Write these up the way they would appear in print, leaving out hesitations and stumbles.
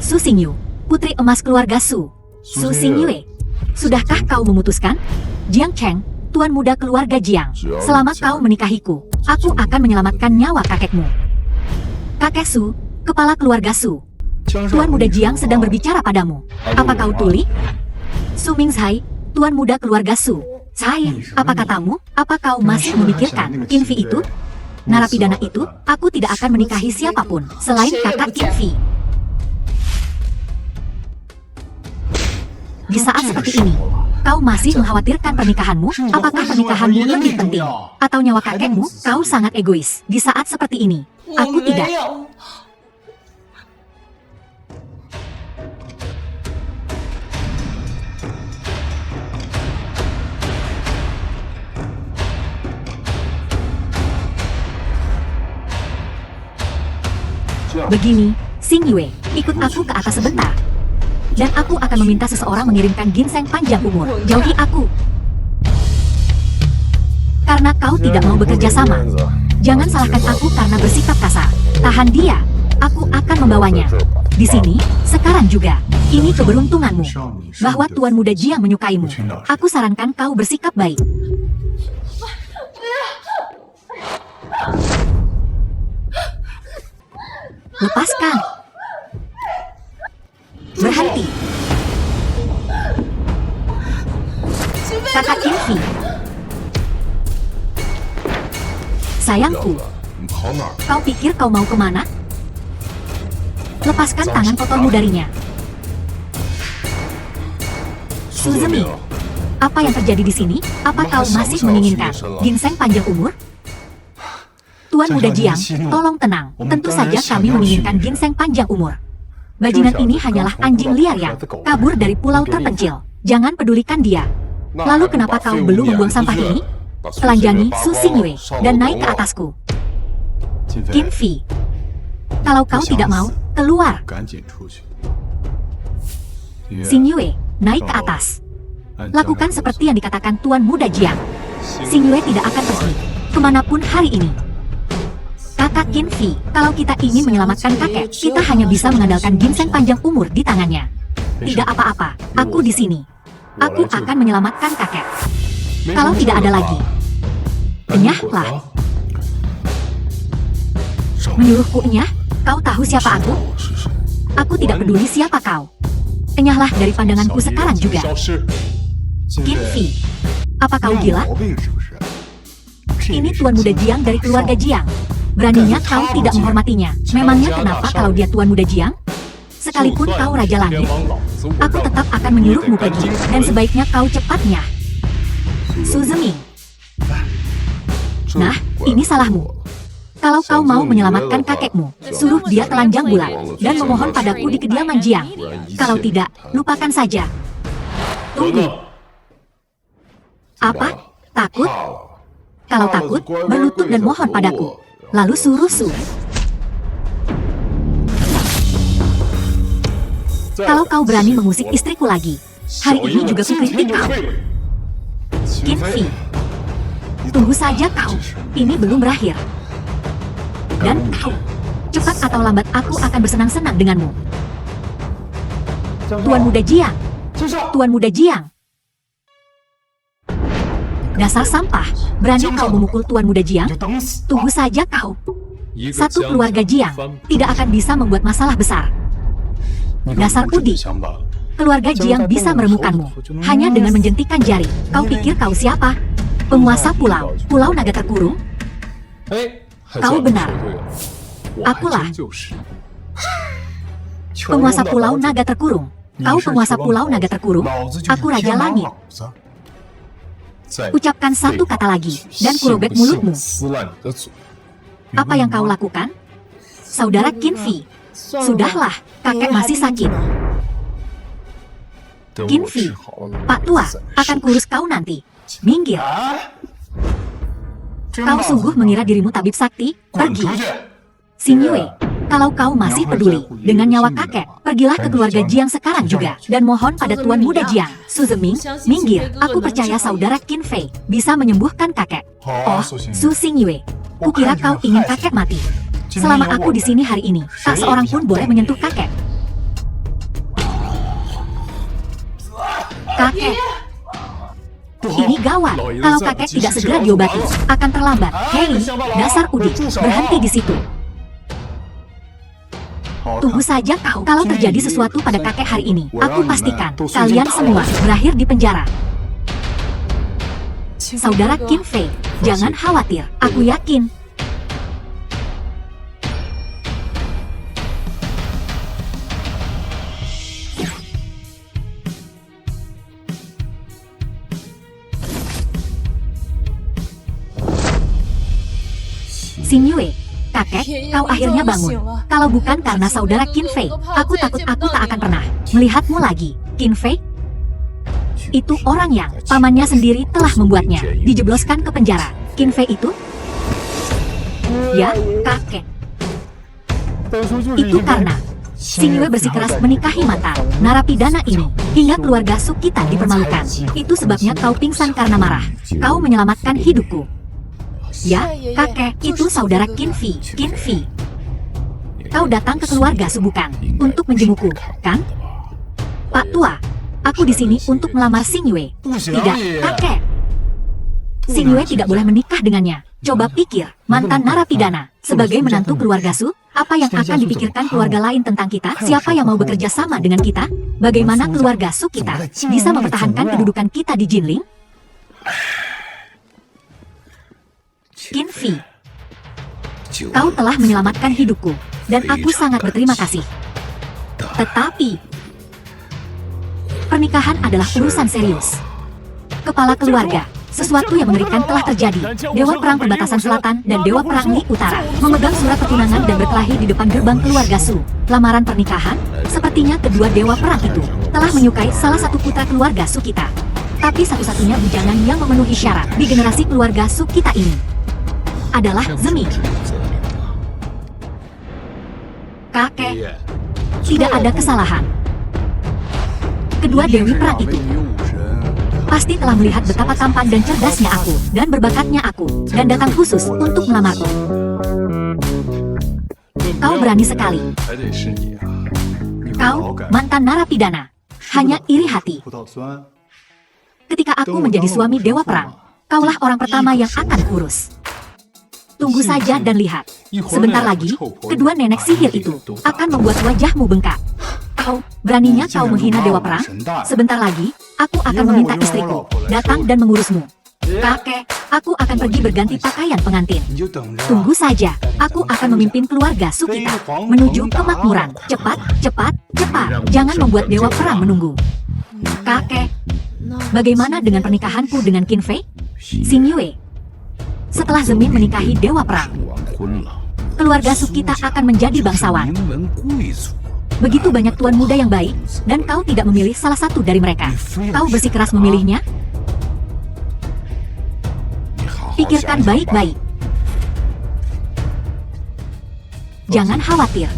Su Xingyu, putri emas keluarga Su. Su Xingyue, sudahkah kau memutuskan? Jiang Cheng, tuan muda keluarga Jiang, selama kau menikahiku, aku akan menyelamatkan nyawa kakekmu. Kakek Su, kepala keluarga Su. Tuan muda Jiang sedang berbicara padamu. Apa kau tuli? Su Mingzhai, tuan muda keluarga Su. Cai, apa katamu? Apa kau masih memikirkan Qinfi itu? Narapidana itu, aku tidak akan menikahi siapapun selain kakak Qinfi. Di saat seperti ini, kau masih mengkhawatirkan pernikahanmu? Apakah pernikahanmu lebih penting? Atau nyawa kakekmu? Kau sangat egois. Di saat seperti ini, aku tidak. Begini, Xingyue, ikut aku ke atas sebentar. Dan aku akan meminta seseorang mengirimkan ginseng panjang umur. Jauhi aku. Karena kau tidak mau bekerja sama. Jangan salahkan aku karena bersikap kasar. Tahan dia. Aku akan membawanya. Di sini, sekarang juga. Ini keberuntunganmu. Bahwa Tuan Muda Jiang menyukaimu. Aku sarankan kau bersikap baik. Lepaskan. Berhenti. Kakak Qinfi. Sayangku, kau pikir kau mau kemana? Lepaskan tangan kotormu darinya. Su Zemi, apa yang terjadi di sini? Apa kau masih menginginkan ginseng panjang umur? Tuan Muda Jiang, tolong tenang. Tentu saja kami menginginkan ginseng panjang umur. Bajingan ini hanyalah anjing liar yang kabur dari pulau terpencil. Jangan pedulikan dia. Lalu kenapa kau belum membuang sampah ini? Telanjangi Su Xingyue dan naik ke atasku. Qinfi, kalau kau tidak mau, keluar. Xingyue, naik ke atas. Lakukan seperti yang dikatakan Tuan Muda Jiang. Xingyue tidak akan pergi kemanapun hari ini. Kakak Qinfi, kalau kita ingin menyelamatkan kakek, kita hanya bisa mengandalkan ginseng panjang umur di tangannya. Tidak apa-apa, aku di sini. Aku akan menyelamatkan kakek. Kalau tidak ada lagi, enyahlah. Menyuruhku enyah? Kau tahu siapa aku? Aku tidak peduli siapa kau. Enyahlah dari pandanganku sekarang juga. Qinfi, apa kau gila? Ini Tuan Muda Jiang dari keluarga Jiang. Beraninya kau tidak menghormatinya. Memangnya kenapa kalau dia Tuan Muda Jiang? Sekalipun kau Raja Langit, aku tetap akan menyuruhmu pergi. Dan sebaiknya kau cepatnya. Su Zemi. Nah, ini salahmu. Kalau kau mau menyelamatkan kakekmu, suruh dia telanjang bulat dan memohon padaku di kediaman Jiang. Kalau tidak, lupakan saja. Tunggu. Apa? Takut? Kalau takut, berlutut dan mohon padaku. Lalu suruh Su. Kalau kau berani mengusik istriku lagi, hari ini juga kukritik kau. Qinfi, tunggu saja kau. Ini belum berakhir. Dan kau, cepat atau lambat aku akan bersenang-senang denganmu. Tuan Muda Jiang. Tuan Muda Jiang. Dasar sampah, berani kau memukul Tuan Muda Jiang? Tunggu saja kau. Satu keluarga Jiang tidak akan bisa membuat masalah besar. Dasar Udi, keluarga Jiang bisa meremukanmu hanya dengan menjentikan jari. Kau pikir kau siapa? Penguasa Pulau Naga Terkurung? Kau benar. Akulah penguasa Pulau Naga Terkurung. Kau penguasa Pulau Naga Terkurung? Aku Raja Langit. Ucapkan satu kata lagi, dan kurobek mulutmu. Apa yang kau lakukan? Saudara Qinfi, sudahlah, kakek masih sakit. Qinfi, Pak Tua, akan kurus kau nanti. Minggir. Kau sungguh mengira dirimu tabib sakti? Pergi. Xingyue, kalau kau masih peduli dengan nyawa kakek, pergilah ke keluarga Jiang sekarang juga. Dan mohon pada Tuan Muda Jiang, Su Zeming, minggir. Aku percaya saudara Qin Fei bisa menyembuhkan kakek. Oh, Su Xingyue, kukira kau ingin kakek mati. Selama aku di sini hari ini, tak seorang pun boleh menyentuh kakek. Kakek, ini gawat. Kalau kakek tidak segera diobati, akan terlambat. Hei, dasar udik, berhenti di situ. Tunggu saja kau. Kalau terjadi sesuatu pada kakek hari ini, aku pastikan kalian semua berakhir di penjara. Saudara Qin Fei, jangan khawatir. Aku yakin. Xing Yue, kakek, kau akhirnya bangun. Kalau bukan karena saudara Qin Fei, aku takut aku tak akan pernah melihatmu lagi. Qin Fei? Itu orang yang pamannya sendiri telah membuatnya dijebloskan ke penjara. Qin Fei itu? Ya, kakek. Itu karena Xing Yue bersikeras menikahi mantan narapidana ini, hingga keluarga Su kita dipermalukan. Itu sebabnya kau pingsan karena marah. Kau menyelamatkan hidupku. Ya, kakek, itu saudara Qin Fei. Qin Fei, kau datang ke keluarga Su bukan untuk menjengukku, kan? Pak Tua, aku di sini untuk melamar Xing Yue. Tidak, kakek. Xing Yue tidak boleh menikah dengannya. Coba pikir, mantan narapidana. Sebagai menantu keluarga Su, apa yang akan dipikirkan keluarga lain tentang kita? Siapa yang mau bekerja sama dengan kita? Bagaimana keluarga Su kita bisa mempertahankan kedudukan kita di Jinling? Qin Fei, kau telah menyelamatkan hidupku, dan aku sangat berterima kasih. Tetapi, pernikahan adalah urusan serius. Kepala keluarga, sesuatu yang mengerikan telah terjadi. Dewa Perang Perbatasan Selatan dan Dewa Perang Li Utara memegang surat pertunangan dan berkelahi di depan gerbang keluarga Su. Lamaran pernikahan, sepertinya kedua Dewa Perang itu telah menyukai salah satu putra keluarga Su kita. Tapi satu-satunya bujangan yang memenuhi syarat di generasi keluarga Su kita ini adalah Zemi. Kakek, tidak ada kesalahan. Kedua Dewi Perang itu pasti telah melihat betapa tampan dan cerdasnya aku, dan berbakatnya aku, dan datang khusus untuk melamarku. Kau berani sekali. Kau, mantan narapidana, hanya iri hati. Ketika aku menjadi suami Dewa Perang, kaulah orang pertama yang akan kurus. Tunggu saja dan lihat. Sebentar lagi, kedua nenek sihir itu akan membuat wajahmu bengkak. Kau, beraninya kau menghina Dewa Perang? Sebentar lagi, aku akan meminta istriku datang dan mengurusmu. Kakek, aku akan pergi berganti pakaian pengantin. Tunggu saja, aku akan memimpin keluarga Su kita menuju kemakmuran. Cepat, cepat, cepat. Jangan membuat Dewa Perang menunggu. Kakek, bagaimana dengan pernikahanku dengan Qin Fei? Xing Yue, setelah Zemin menikahi Dewa Perang, keluarga Su kita akan menjadi bangsawan. Begitu banyak tuan muda yang baik, dan kau tidak memilih salah satu dari mereka. Kau bersikeras memilihnya? Pikirkan baik-baik. Jangan khawatir.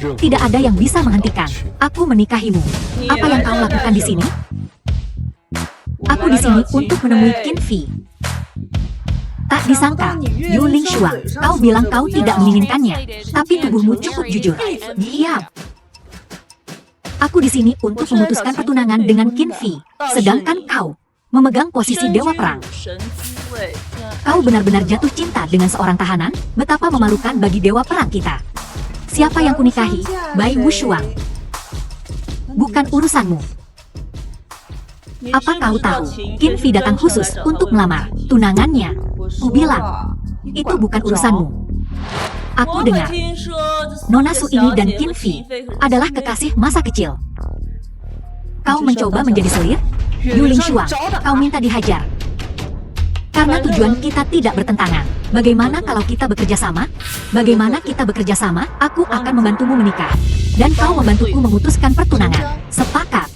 Tidak ada yang bisa menghentikan aku menikahimu. Apa yang kau lakukan di sini? Aku di sini untuk menemui Qin Fei. Tak disangka, Yu Ling Shuang, kau bilang kau tidak menginginkannya, tapi tubuhmu cukup jujur. Diam. Aku di sini untuk memutuskan pertunangan dengan Qin Fei, sedangkan kau memegang posisi Dewa Perang. Kau benar-benar jatuh cinta dengan seorang tahanan? Betapa memalukan bagi Dewa Perang kita. Siapa yang kunikahi? Bai Wu Shuang. Bukan urusanmu. Apa kau tahu, Qin Fei datang khusus untuk melamar tunangannya. Ku bilang, itu bukan urusanmu. Aku dengar, Nona Su ini dan Qin Fei adalah kekasih masa kecil. Kau mencoba menjadi selir? Yu Ling Shuang, kau minta dihajar. Karena tujuan kita tidak bertentangan. Bagaimana kalau kita bekerja sama? Bagaimana kita bekerja sama? Aku akan membantumu menikah. Dan kau membantuku memutuskan pertunangan. Sepakat.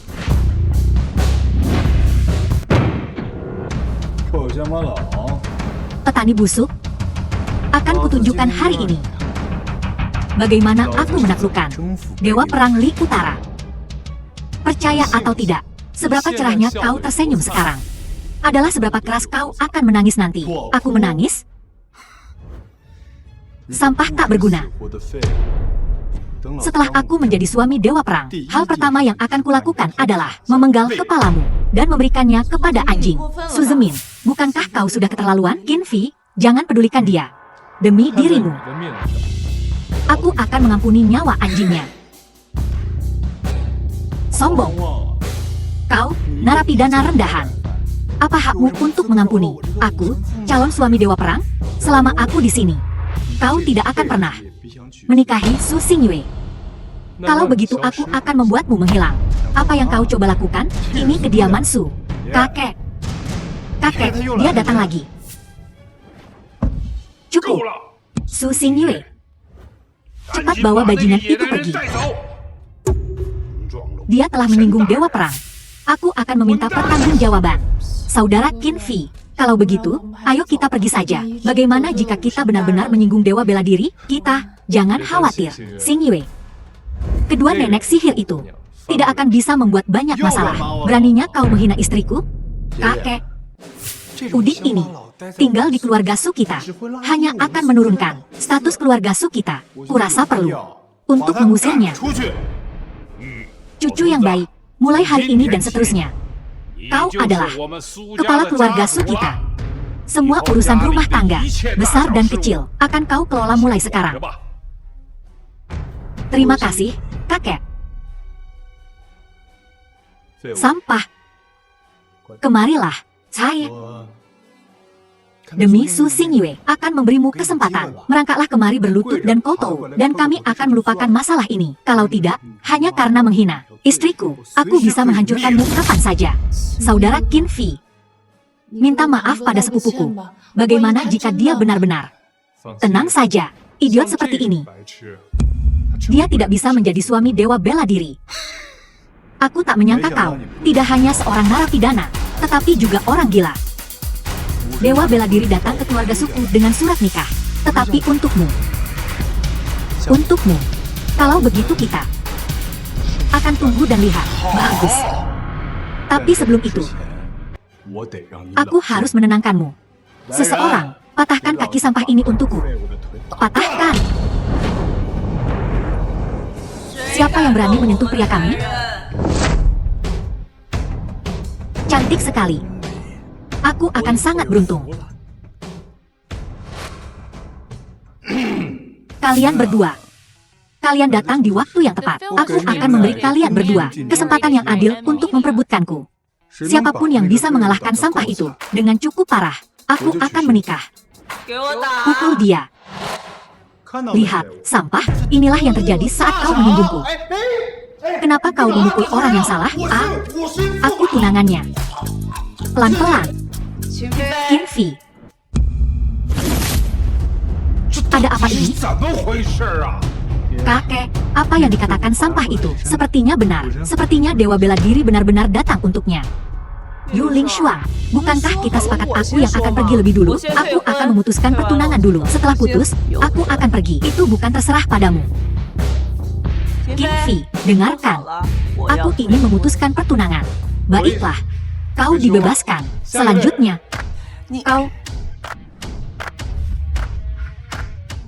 Petani busuk, akan kutunjukkan hari ini bagaimana aku menaklukkan Dewa Perang Li Utara. Percaya atau tidak, seberapa cerahnya kau tersenyum sekarang adalah seberapa keras kau akan menangis nanti. Aku menangis? Sampah tak berguna. Setelah aku menjadi suami Dewa Perang, hal pertama yang akan kulakukan adalah memenggal kepalamu dan memberikannya kepada anjing. Su Zemin, bukankah kau sudah keterlaluan? Qin Fei, jangan pedulikan dia. Demi dirimu, aku akan mengampuni nyawa anjingnya. Sombong. Kau, narapidana rendahan. Apa hakmu untuk mengampuni aku, calon suami Dewa Perang? Selama aku di sini, kau tidak akan pernah menikahi Su Xingyue. Kalau begitu aku akan membuatmu menghilang. Apa yang kau coba lakukan? Ini kediaman Su. Kakek. Kakek, dia datang lagi. Cukup. Su Xingyue. Cepat bawa bajingan itu pergi. Dia telah menyinggung Dewa Perang. Aku akan meminta pertanggungjawaban. Saudara Qin Fei, kalau begitu, ayo kita pergi saja. Bagaimana jika kita benar-benar menyinggung Dewa Bela Diri? Kita, jangan khawatir, Xingyue. Kedua nenek sihir itu tidak akan bisa membuat banyak masalah. Beraninya kau menghina istriku? Kakek, udik ini tinggal di keluarga Su kita, hanya akan menurunkan status keluarga Su kita. Kurasa perlu untuk mengusirnya. Cucu yang baik, mulai hari ini dan seterusnya, kau adalah kepala keluarga Su kita. Semua urusan rumah tangga, besar dan kecil, akan kau kelola mulai sekarang. Terima kasih, kakek. Sampah. Kemarilah, saya. Demi Su Xingyue akan memberimu kesempatan. Merangkaklah kemari berlutut dan kau tahu, dan kami akan melupakan masalah ini. Kalau tidak, hanya karena menghina istriku, aku bisa menghancurkanmu kapan saja. Saudara Qin Fei, minta maaf pada sepupuku. Bagaimana jika dia benar-benar tenang saja? Idiot seperti ini, dia tidak bisa menjadi suami Dewa Bela Diri. Aku tak menyangka kau tidak hanya seorang narapidana, tetapi juga orang gila. Dewa Bela Diri datang ke keluarga suku dengan surat nikah. Tetapi untukmu. Kalau begitu kita akan tunggu dan lihat. Bagus. Tapi sebelum itu, aku harus menenangkanmu. Seseorang, patahkan kaki sampah ini untukku. Patahkan. Siapa yang berani menyentuh pria kami? Cantik sekali. Aku akan sangat beruntung. Kalian berdua. Kalian datang di waktu yang tepat. Aku akan memberi kalian berdua kesempatan yang adil untuk memperebutkanku. Siapapun yang bisa mengalahkan sampah itu dengan cukup parah, aku akan menikah. Pukul dia. Lihat, sampah, inilah yang terjadi saat kau menyinggungku. Kenapa kau memukul orang yang salah? Aku tunangannya. Pelan-pelan. Qin Fei. Ada apa ini? Kakek, apa yang dikatakan sampah itu sepertinya benar. Sepertinya Dewa Bela Diri benar-benar datang untuknya. Yu Ling Shuang, bukankah kita sepakat aku yang akan pergi lebih dulu? Aku akan memutuskan pertunangan dulu. Setelah putus, aku akan pergi. Itu bukan terserah padamu. Qin Fei, dengarkan. Aku ingin memutuskan pertunangan. Baiklah, kau dibebaskan. Selanjutnya,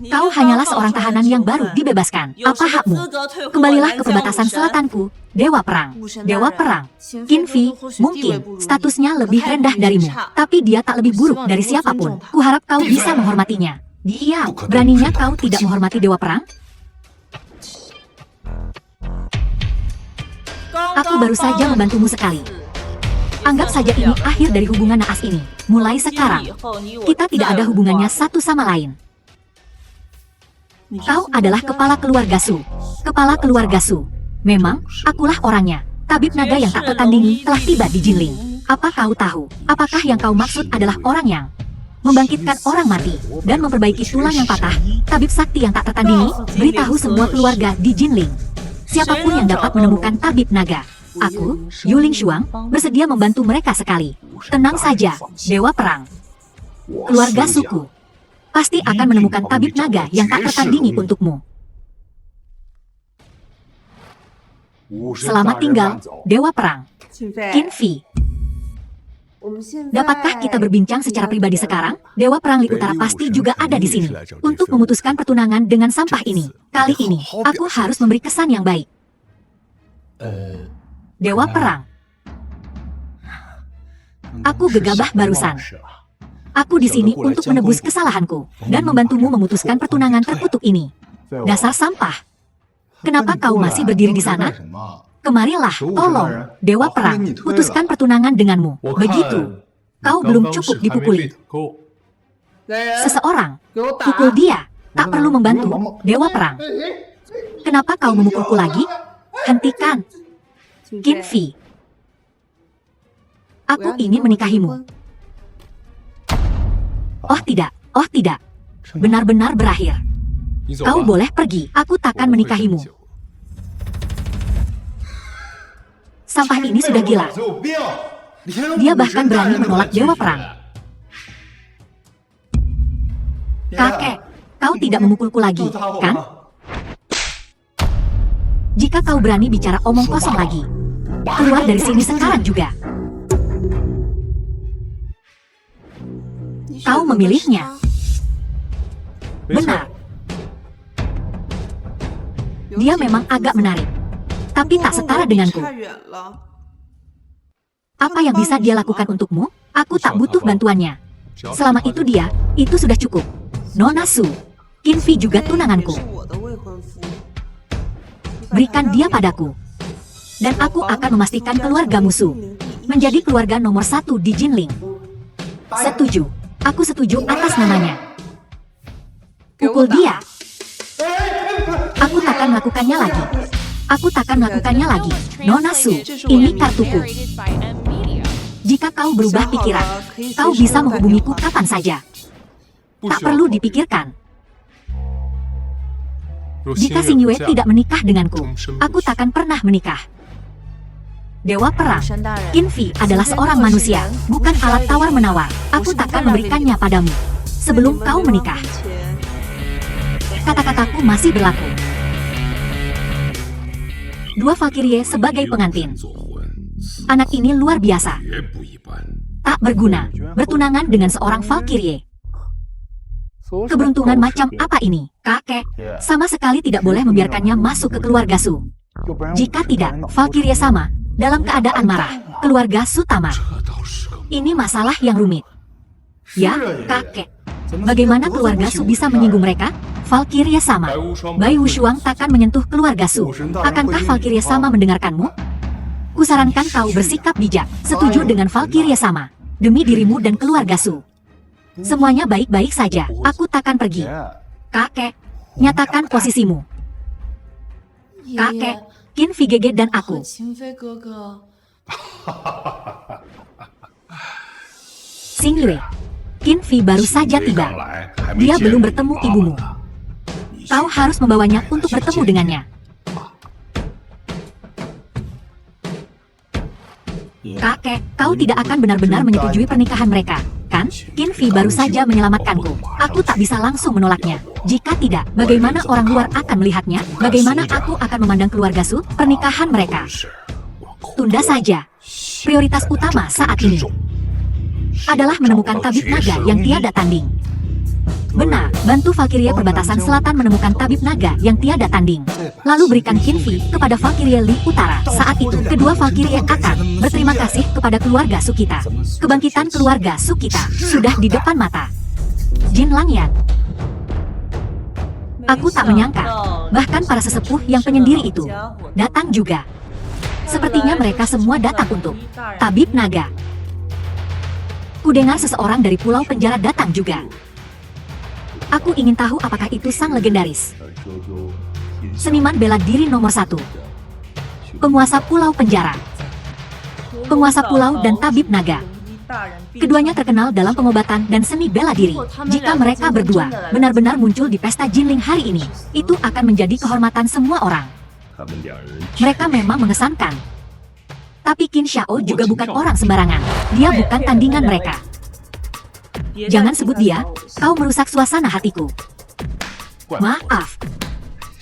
kau hanyalah seorang tahanan yang baru dibebaskan. Apa hakmu? Kembalilah ke perbatasan selatanku, Dewa Perang. Dewa Perang. Qin Fei, mungkin statusnya lebih rendah darimu, tapi dia tak lebih buruk dari siapapun. Kuharap kau bisa menghormatinya. Dia, beraninya kau tidak menghormati Dewa Perang? Aku baru saja membantumu sekali. Anggap saja ini akhir dari hubungan naas ini. Mulai sekarang, kita tidak ada hubungannya satu sama lain. Kau adalah kepala keluarga Su. Kepala keluarga Su. Memang, akulah orangnya. Tabib naga yang tak tertandingi telah tiba di Jinling. Apa kau tahu? Apakah yang kau maksud adalah orang yang membangkitkan orang mati dan memperbaiki tulang yang patah? Tabib sakti yang tak tertandingi. Beritahu semua keluarga di Jinling. Siapapun yang dapat menemukan tabib naga, aku, Yu Ling Shuang, bersedia membantu mereka sekali. Tenang saja, Dewa Perang. Keluarga suku pasti akan menemukan tabib naga yang tak tertandingi untukmu. Selamat tinggal, Dewa Perang. Qin Fei. Dapatkah kita berbincang secara pribadi sekarang? Dewa Perang Li Utara pasti juga ada di sini untuk memutuskan pertunangan dengan sampah ini. Kali ini, aku harus memberi kesan yang baik. Dewa Perang. Aku gegabah barusan. Aku di sini untuk menebus kesalahanku dan membantumu memutuskan pertunangan terkutuk ini. Dasar sampah. Kenapa kau masih berdiri di sana? Kemarilah, tolong, Dewa Perang, putuskan pertunangan denganmu. Begitu. Kau belum cukup dipukuli. Seseorang, pukul dia. Tak perlu membantu, Dewa Perang. Kenapa kau memukulku lagi? Hentikan. Qinfi. Aku ingin menikahimu. Oh tidak. Benar-benar berakhir. Kau boleh pergi, aku takkan menikahimu. Sampah ini sudah gila. Dia bahkan berani menolak Dewa Perang. Kakek, kau tidak memukulku lagi, kan? Jika kau berani bicara omong kosong lagi, keluar dari sini sekarang juga. Kau memilihnya. Benar. Dia memang agak menarik, tapi tak setara denganku. Apa yang bisa dia lakukan untukmu? Aku tak butuh bantuannya. Selama itu itu sudah cukup. Nona Su, Qinfi juga tunanganku. Berikan dia padaku. Dan aku akan memastikan keluarga musuh menjadi keluarga nomor 1 di Jinling. Setuju. Aku setuju atas namanya. Pukul dia. Aku takkan melakukannya lagi. Nona Su, ini kartuku. Jika kau berubah pikiran, kau bisa menghubungiku kapan saja. Tak perlu dipikirkan. Jika Xing Yue tidak menikah denganku, aku takkan pernah menikah. Dewa Perang, Qinfi adalah seorang manusia, bukan alat tawar-menawar. Aku takkan memberikannya padamu sebelum kau menikah. Kata-kataku masih berlaku. Dua Valkyrie sebagai pengantin. Anak ini luar biasa. Tak berguna, bertunangan dengan seorang Valkyrie. Keberuntungan macam apa ini? Kakek, sama sekali tidak boleh membiarkannya masuk ke keluarga Su. Jika tidak, Valkyrie sama dalam keadaan marah. Keluarga Su tamat. Ini masalah yang rumit. Ya, kakek. Bagaimana keluarga Su bisa menyinggung mereka? Valkyrie sama. Bai Wushuang takkan menyentuh keluarga Su. Akankah Valkyrie sama mendengarkanmu? Kusarankan kau bersikap bijak. Setuju dengan Valkyrie sama. Demi dirimu dan keluarga Su. Semuanya baik-baik saja. Aku takkan pergi. Kakek, nyatakan posisimu. Kakek, Qinfi Gege dan aku. Xing Yue, Qinfi baru saja tiba. Dia belum bertemu ibumu. Kau harus membawanya untuk bertemu dengannya. Kakek, kau tidak akan benar-benar menyetujui pernikahan mereka, kan? Qinfi baru saja menyelamatkanku. Aku tak bisa langsung menolaknya. Jika tidak, bagaimana orang luar akan melihatnya? Bagaimana aku akan memandang keluarga Su? Pernikahan mereka. Tunda saja. Prioritas utama saat ini adalah menemukan tabib naga yang tiada tanding. Benar, bantu Valkyrie perbatasan selatan menemukan tabib naga yang tiada tanding. Lalu berikan Qinfi kepada Valkyrie Li Utara. Saat itu, kedua Valkyrie akan berterima kasih kepada keluarga Su kita. Kebangkitan keluarga Su kita sudah di depan mata. Jin Langyan. Aku tak menyangka, bahkan para sesepuh yang penyendiri itu datang juga. Sepertinya mereka semua datang untuk tabib naga. Kudengar seseorang dari pulau penjara datang juga. Aku ingin tahu apakah itu sang legendaris seniman bela diri nomor 1. Penguasa pulau penjara. Penguasa pulau dan tabib naga. Keduanya terkenal dalam pengobatan dan seni bela diri. Jika mereka berdua benar-benar muncul di pesta Jinling hari ini, itu akan menjadi kehormatan semua orang. Mereka memang mengesankan. Tapi Qin Xiao juga bukan orang sembarangan. Dia bukan tandingan mereka. Jangan sebut dia, kau merusak suasana hatiku. Maaf.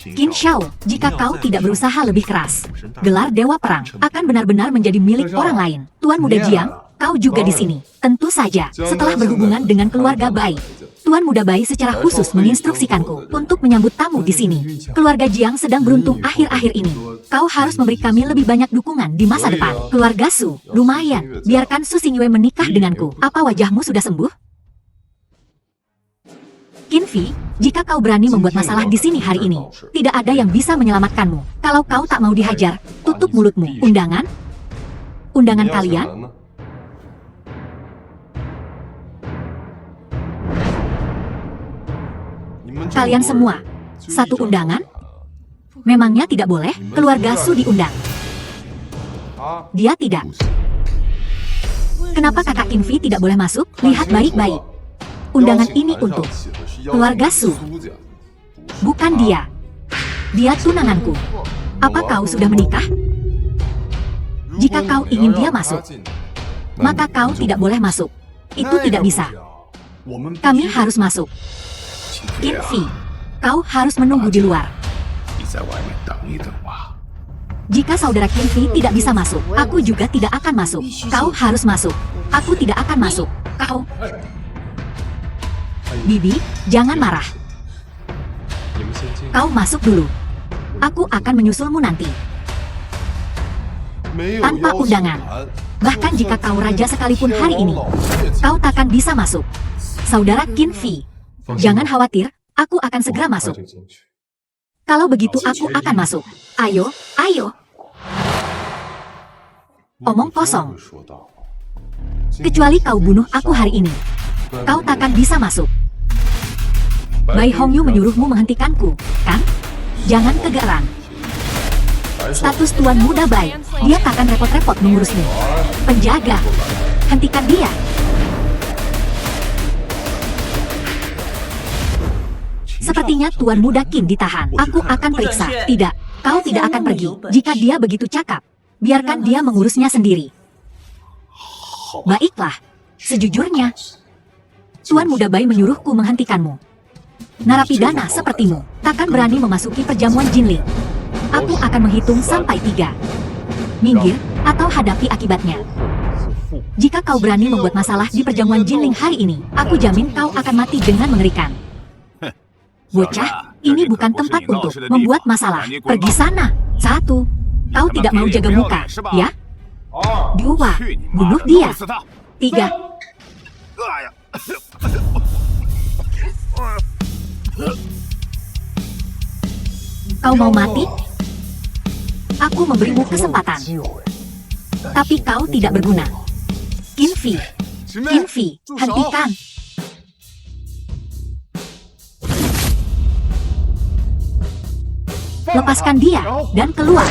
Qin Xiao, jika kau tidak berusaha lebih keras, gelar Dewa Perang akan benar-benar menjadi milik orang lain. Tuan Muda Jiang, kau juga di sini. Tentu saja, setelah berhubungan dengan keluarga Bai. Tuan Muda Bai secara khusus menginstruksikanku untuk menyambut tamu di sini. Keluarga Jiang sedang beruntung akhir-akhir ini. Kau harus memberi kami lebih banyak dukungan di masa depan. Keluarga Su, lumayan. Biarkan Su Xingyue menikah denganku. Apa wajahmu sudah sembuh? Qin Fei, jika kau berani membuat masalah di sini hari ini, tidak ada yang bisa menyelamatkanmu. Kalau kau tak mau dihajar, tutup mulutmu. Undangan? Undangan kalian? Kalian semua, satu undangan? Memangnya tidak boleh keluarga Su diundang? Dia tidak. Kenapa kakak Qin Fei tidak boleh masuk? Lihat baik-baik. Undangan ini untuk keluarga Su. Bukan dia. Dia tunanganku. Apa kau sudah menikah? Jika kau ingin dia masuk, maka kau tidak boleh masuk. Itu tidak bisa. Kami harus masuk. Qin Fei, kau harus menunggu di luar. Jika saudara Qin Fei tidak bisa masuk, aku juga tidak akan masuk. Kau harus masuk. Aku tidak akan masuk. Kau... Bibi, jangan marah. Kau masuk dulu. Aku akan menyusulmu nanti. Tanpa undangan. Bahkan jika kau raja sekalipun hari ini, kau takkan bisa masuk. Saudara Qin Fei, jangan khawatir, aku akan segera masuk. Kalau begitu aku akan masuk. Ayo, ayo. Omong kosong. Kecuali kau bunuh aku hari ini, kau takkan bisa masuk. Bai Hongyu menyuruhmu menghentikanku, kan? Jangan kegeeran. Status Tuan Muda Bai, dia takkan repot-repot mengurusmu. Penjaga, hentikan dia. Sepertinya Tuan Muda Qin ditahan. Aku akan periksa. Tidak, kau tidak akan pergi. Jika dia begitu cakap, biarkan dia mengurusnya sendiri. Baiklah, sejujurnya, Tuan Muda Bai menyuruhku menghentikanmu. Narapidana sepertimu takkan berani memasuki perjamuan Jinling. Aku akan menghitung sampai 3. Minggir, atau hadapi akibatnya. Jika kau berani membuat masalah di perjamuan Jinling hari ini, aku jamin kau akan mati dengan mengerikan. Bocah, ini bukan tempat untuk membuat masalah. Pergi sana. 1. Kau tidak mau jaga muka, ya? 2. Bunuh dia. 3. Kau mau mati? Aku memberimu kesempatan. Tapi kau tidak berguna. Qin Fei, Qin Fei, hentikan. Lepaskan dia, dan keluar.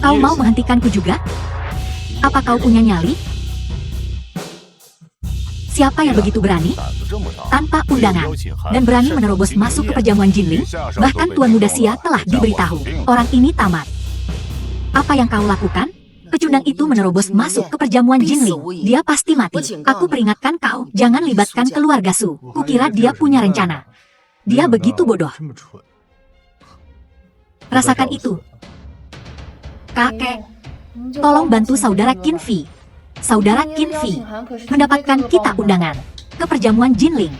Kau mau menghentikanku juga? Apa kau punya nyali? Siapa yang begitu berani? Tanpa undangan, dan berani menerobos masuk ke perjamuan Jinling? Bahkan Tuan Muda Xia telah diberitahu, orang ini tamat. Apa yang kau lakukan? Pecundang itu menerobos masuk ke perjamuan Jinling. Dia pasti mati. Aku peringatkan kau, jangan libatkan keluarga Su. Kukira dia punya rencana. Dia begitu bodoh. Rasakan itu. Kakek, tolong bantu saudara Qin Fei. Saudara Qin Fei mendapatkan kita undangan ke perjamuan Jinling.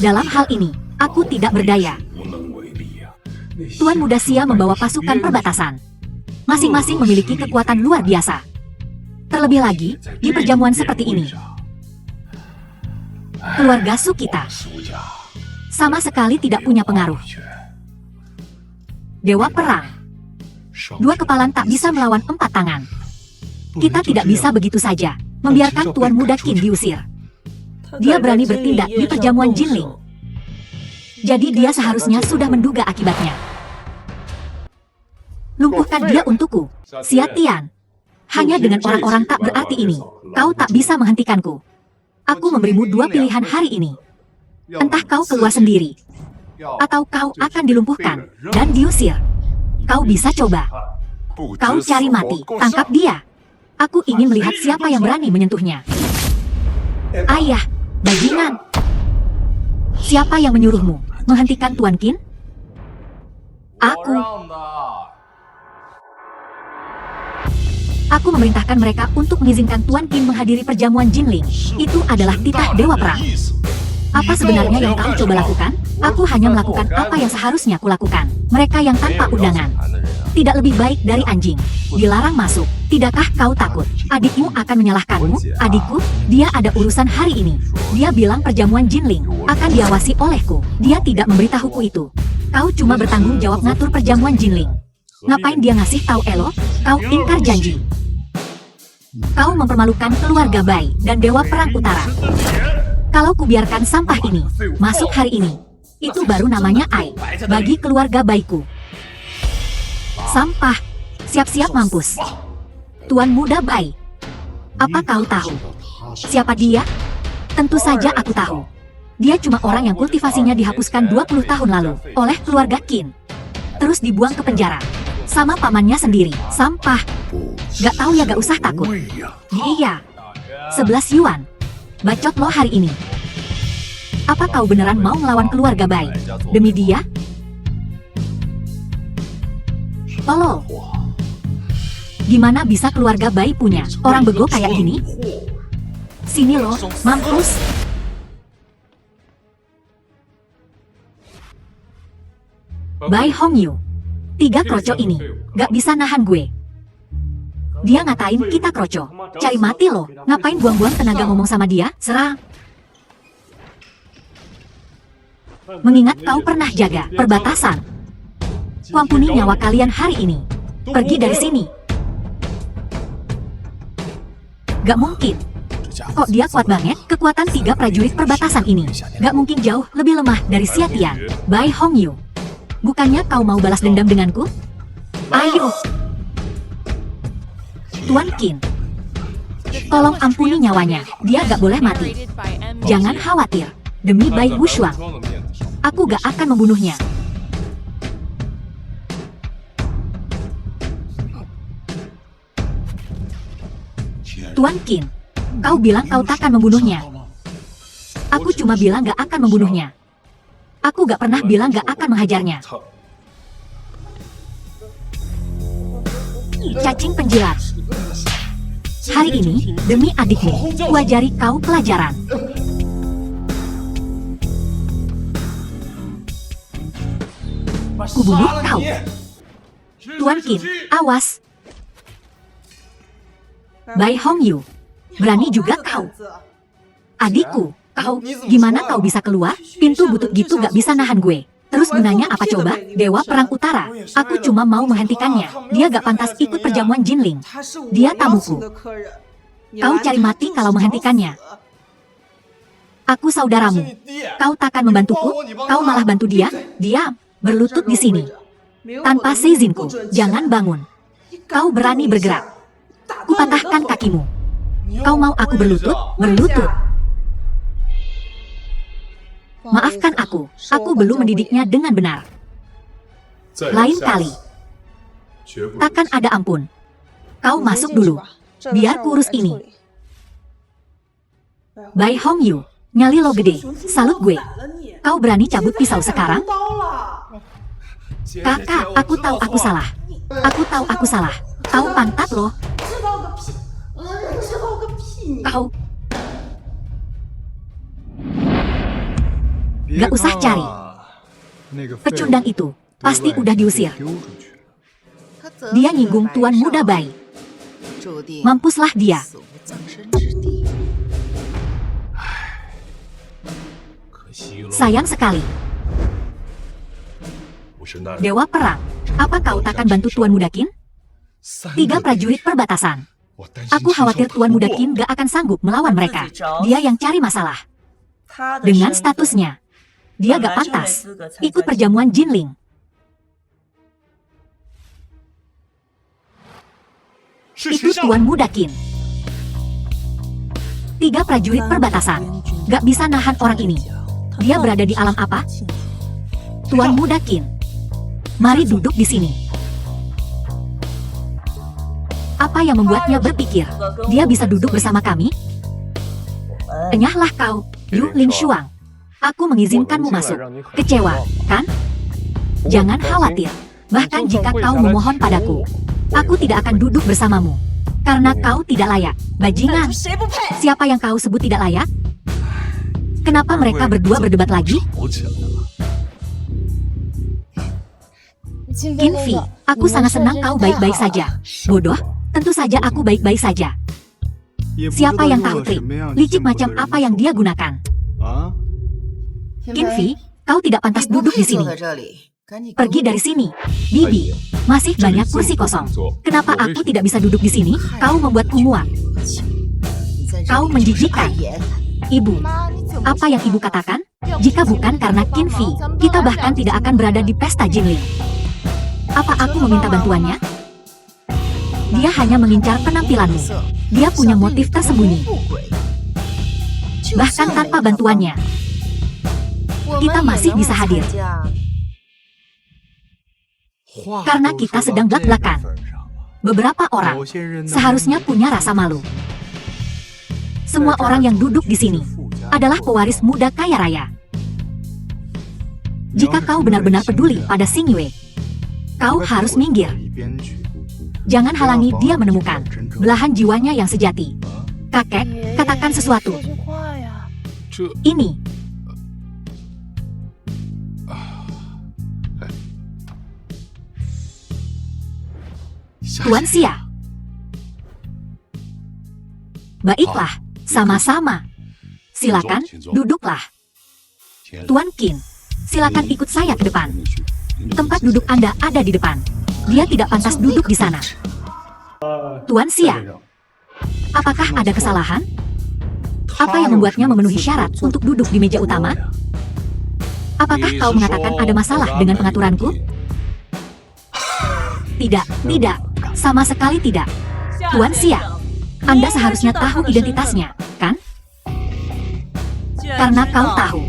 Dalam hal ini, aku tidak berdaya. Tuan Muda Xia membawa pasukan perbatasan. Masing-masing memiliki kekuatan luar biasa. Terlebih lagi, di perjamuan seperti ini, keluarga Su kita sama sekali tidak punya pengaruh. Dewa perang, 2 kepalan tak bisa melawan 4 tangan. Kita tidak bisa begitu saja membiarkan Tuan Muda Qin diusir. Dia berani bertindak di perjamuan Jinling. Jadi dia seharusnya sudah menduga akibatnya. Lumpuhkan dia untukku, Xia Tian. Hanya dengan orang-orang tak berarti ini, kau tak bisa menghentikanku. Aku memberimu 2 pilihan hari ini. Entah kau keluar sendiri, atau kau akan dilumpuhkan dan diusir. Kau bisa coba. Kau cari mati, tangkap dia. Aku ingin melihat siapa yang berani menyentuhnya. Ayah, bajingan. Siapa yang menyuruhmu menghentikan Tuan Qin? Aku. Aku memerintahkan mereka untuk mengizinkan Tuan Qin menghadiri perjamuan Jinling. Itu adalah titah Dewa Perang. Apa sebenarnya yang kau coba lakukan? Aku hanya melakukan apa yang seharusnya kulakukan. Mereka yang tanpa undangan tidak lebih baik dari anjing. Dilarang masuk. Tidakkah kau takut? Adikmu akan menyalahkanmu? Adikku, dia ada urusan hari ini. Dia bilang perjamuan Jinling akan diawasi olehku. Dia tidak memberitahuku itu. Kau cuma bertanggung jawab ngatur perjamuan Jinling. Ngapain dia ngasih tahu Elo? Kau ingkar janji. Kau mempermalukan keluarga Bai dan Dewa Perang Utara. Kalau kubiarkan sampah ini masuk hari ini, itu baru namanya aib bagi keluarga Baiku. Sampah, siap-siap mampus. Tuan Muda Bai, apa kau tahu siapa dia? Tentu saja aku tahu. Dia cuma orang yang kultivasinya dihapuskan 20 tahun lalu oleh keluarga Qin. Terus dibuang ke penjara sama pamannya sendiri. Sampah. Gak tahu ya, gak usah takut. Iya. 11 yuan. Bacot lo hari ini. Apa kau beneran mau melawan keluarga Bai demi dia? Tolol. Gimana bisa keluarga Bai punya orang bego kayak gini? Sini lo, mampus. Bai Hongyu. 3 kroco ini gak bisa nahan gue. Dia ngatain kita kroco. Cari mati lo. Ngapain buang-buang tenaga ngomong sama dia? Serang. Mengingat kau pernah jaga perbatasan. Kuampuni nyawa kalian hari ini. Pergi dari sini. Gak mungkin. Kok dia kuat banget? Kekuatan 3 prajurit perbatasan ini gak mungkin jauh lebih lemah dari Xia Tian. Bai Hongyu. Bukannya kau mau balas dendam denganku? Ayo. Tuan Qin, tolong ampuni nyawanya. Dia gak boleh mati. Jangan khawatir. Demi Bai Wushuang, aku gak akan membunuhnya. Tuan Qin, kau bilang kau takkan membunuhnya. Aku cuma bilang gak akan membunuhnya. Aku gak pernah bilang gak akan menghajarnya. Cacing penjilat. Hari ini, demi adikmu, kuajari kau pelajaran. Kubunuh kau. Tuan Qin, awas. Bai Hongyu, berani juga kau. Adikku, kau, gimana kau bisa keluar? Pintu butut gitu gak bisa nahan gue. Terus gunanya apa coba? Dewa Perang Utara. Aku cuma mau menghentikannya. Dia gak pantas ikut perjamuan Jinling. Dia tamuku. Kau cari mati kalau menghentikannya. Aku saudaramu. Kau takkan membantuku? Kau malah bantu dia? Diam. Berlutut di sini. Tanpa seizinku. Jangan bangun. Kau berani bergerak. Kupatahkan kakimu. Kau mau aku berlutut? Berlutut. Maafkan aku belum mendidiknya dengan benar. Lain kali, takkan ada ampun. Kau masuk dulu, biar kurus ini. Bai Hongyu, nyali lo gede, salut gue. Kau berani cabut pisau sekarang? Kakak, aku tahu aku salah. Aku tahu aku salah. Tahu pantat lo. Kau gak usah cari. Pecundang itu pasti udah diusir. Dia nyinggung Tuan Muda Bai. Mampuslah dia. Sayang sekali. Dewa Perang, apa kau takkan bantu Tuan Muda Qin? 3 prajurit perbatasan. Aku khawatir Tuan Muda Qin gak akan sanggup melawan mereka. Dia yang cari masalah. Dengan statusnya, dia gak pantas ikut perjamuan Jinling. Itu Tuan Muda Qin. 3 prajurit perbatasan gak bisa nahan orang ini. Dia berada di alam apa? Tuan Muda Qin, mari duduk di sini. Apa yang membuatnya berpikir dia bisa duduk bersama kami? Enyahlah kau, Yu Lingshuang. Aku mengizinkanmu masuk. Kecewa, kan? Jangan khawatir. Bahkan jika kau memohon padaku, aku tidak akan duduk bersamamu. Karena kau tidak layak. Bajingan. Siapa yang kau sebut tidak layak? Kenapa mereka berdua berdebat lagi? Kinfi, aku sangat senang kau baik-baik saja. Bodoh, tentu saja aku baik-baik saja. Siapa yang tahu trik licik macam apa yang dia gunakan? Kinfi, kau tidak pantas duduk di sini. Pergi dari sini. Bibi, masih banyak kursi kosong. Kenapa aku tidak bisa duduk di sini? Kau membuatku muak. Kau menjijikkan. Ibu, apa yang ibu katakan? Jika bukan karena Kinfi, kita bahkan tidak akan berada di pesta Jinling. Apa aku meminta bantuannya? Dia hanya mengincar penampilanmu. Dia punya motif tersembunyi. Bahkan tanpa bantuannya, kita masih bisa hadir. Karena kita sedang blak-blakan. Beberapa orang seharusnya punya rasa malu. Semua orang yang duduk di sini adalah pewaris muda kaya raya. Jika kau benar-benar peduli pada Xing Yue, kau harus minggir. Jangan halangi dia menemukan belahan jiwanya yang sejati. Kakek, katakan sesuatu. Ini. Tuan Xia. Baiklah, sama-sama. Silakan, duduklah. Tuan Qin, silakan ikut saya ke depan. Tempat duduk Anda ada di depan. Dia tidak pantas duduk di sana. Tuan Xia, apakah ada kesalahan? Apa yang membuatnya memenuhi syarat untuk duduk di meja utama? Apakah kau mengatakan ada masalah dengan pengaturanku? Tidak, tidak. Sama sekali tidak. Tuan Xia, Anda seharusnya tahu identitasnya, kan? Karena kau tahu.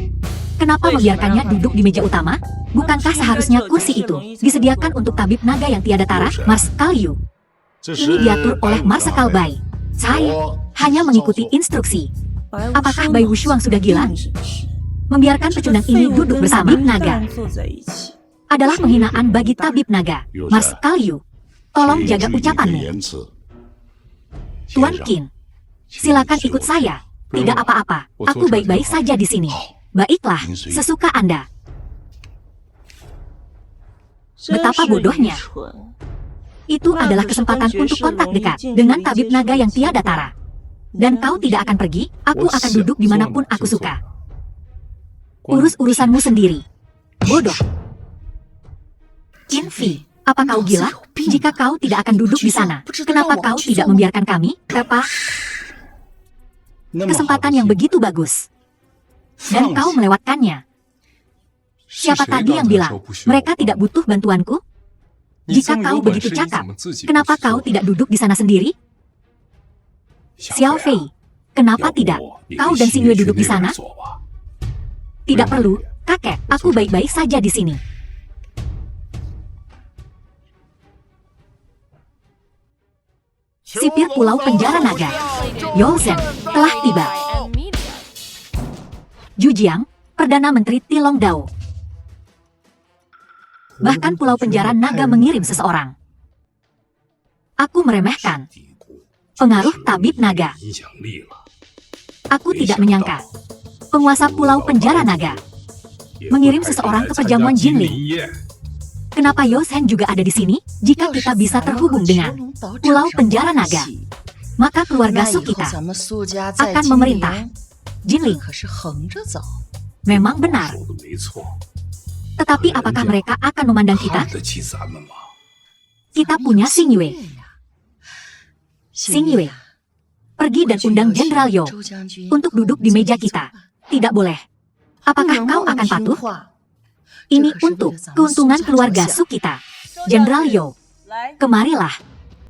Kenapa membiarkannya duduk di meja utama? Bukankah seharusnya kursi itu disediakan untuk tabib naga yang tiada tara, Marskal Yu? Ini diatur oleh Marskal Bai. Saya hanya mengikuti instruksi. Apakah Bai Wushuang sudah gila? Membiarkan pecundang ini duduk bersama naga adalah penghinaan bagi tabib naga. Marskal Yu, tolong jaga ucapanmu. Tuan Qin, silakan ikut saya. Tidak apa-apa, aku baik-baik saja di sini. Baiklah, sesuka Anda. Betapa bodohnya. Itu adalah kesempatan untuk kontak dekat dengan tabib naga yang tiada tara. Dan kau tidak akan pergi, aku akan duduk dimanapun aku suka. Urus urusanmu sendiri. Bodoh. Kinfi, apa kau gila? Jika kau tidak akan duduk di sana, kenapa kau tidak membiarkan kami? Kesempatan yang begitu bagus. Dan kau melewatkannya. Siapa tadi yang bilang, mereka tidak butuh bantuanku? Jika kau begitu cakap, kenapa kau tidak duduk di sana sendiri? Xiao Fei, kenapa tidak? Kau dan Xing Yue duduk di sana? Tidak perlu, kakek, aku baik-baik saja di sini. Sipir Pulau Penjara Naga, Yao Zhen, telah tiba. Zhu Jiang, Perdana Menteri Tilong Dao. Bahkan Pulau Penjara Naga mengirim seseorang. Aku meremehkan pengaruh tabib naga. Aku tidak menyangka penguasa Pulau Penjara Naga mengirim seseorang ke perjamuan Jinling. Kenapa Yao Zhen juga ada di sini? Jika kita bisa terhubung dengan Pulau Penjara Naga, maka keluarga Su kita akan memerintah Jinling. Memang benar. Tetapi apakah mereka akan memandang kita? Kita punya Xing Yue. Xing Yue, pergi dan undang Jenderal Yao untuk duduk di meja kita. Tidak boleh. Apakah kau akan patuh? Ini untuk keuntungan keluarga Su kita. Jenderal Yao, kemarilah.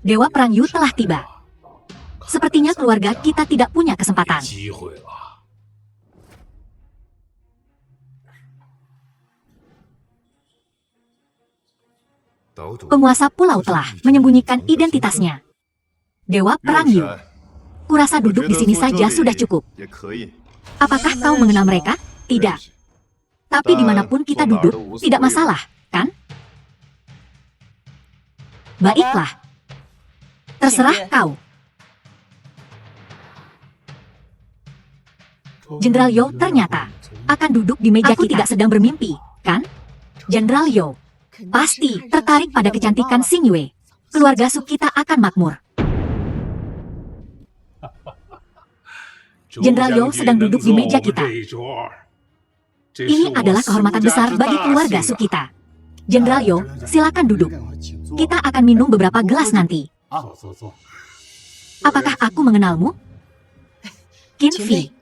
Dewa Perang Yu telah tiba. Sepertinya keluarga kita tidak punya kesempatan. Penguasa pulau telah menyembunyikan identitasnya. Dewa Perang Yu. Kurasa duduk di sini saja sudah cukup. Apakah kau mengenal mereka? Tidak. Tapi dimanapun kita duduk, tidak masalah, kan? Baiklah. Terserah kau. Jenderal Yo ternyata akan duduk di meja kita. Aku tidak sedang bermimpi, kan? Jenderal Yo pasti tertarik pada kecantikan Xing Yue. Keluarga Su kita akan makmur. Jenderal Yo sedang duduk di meja kita. Ini adalah kehormatan besar bagi keluarga Su kita. Jenderal Yo, silakan duduk. Kita akan minum beberapa gelas nanti. Apakah aku mengenalmu? Qin Fei.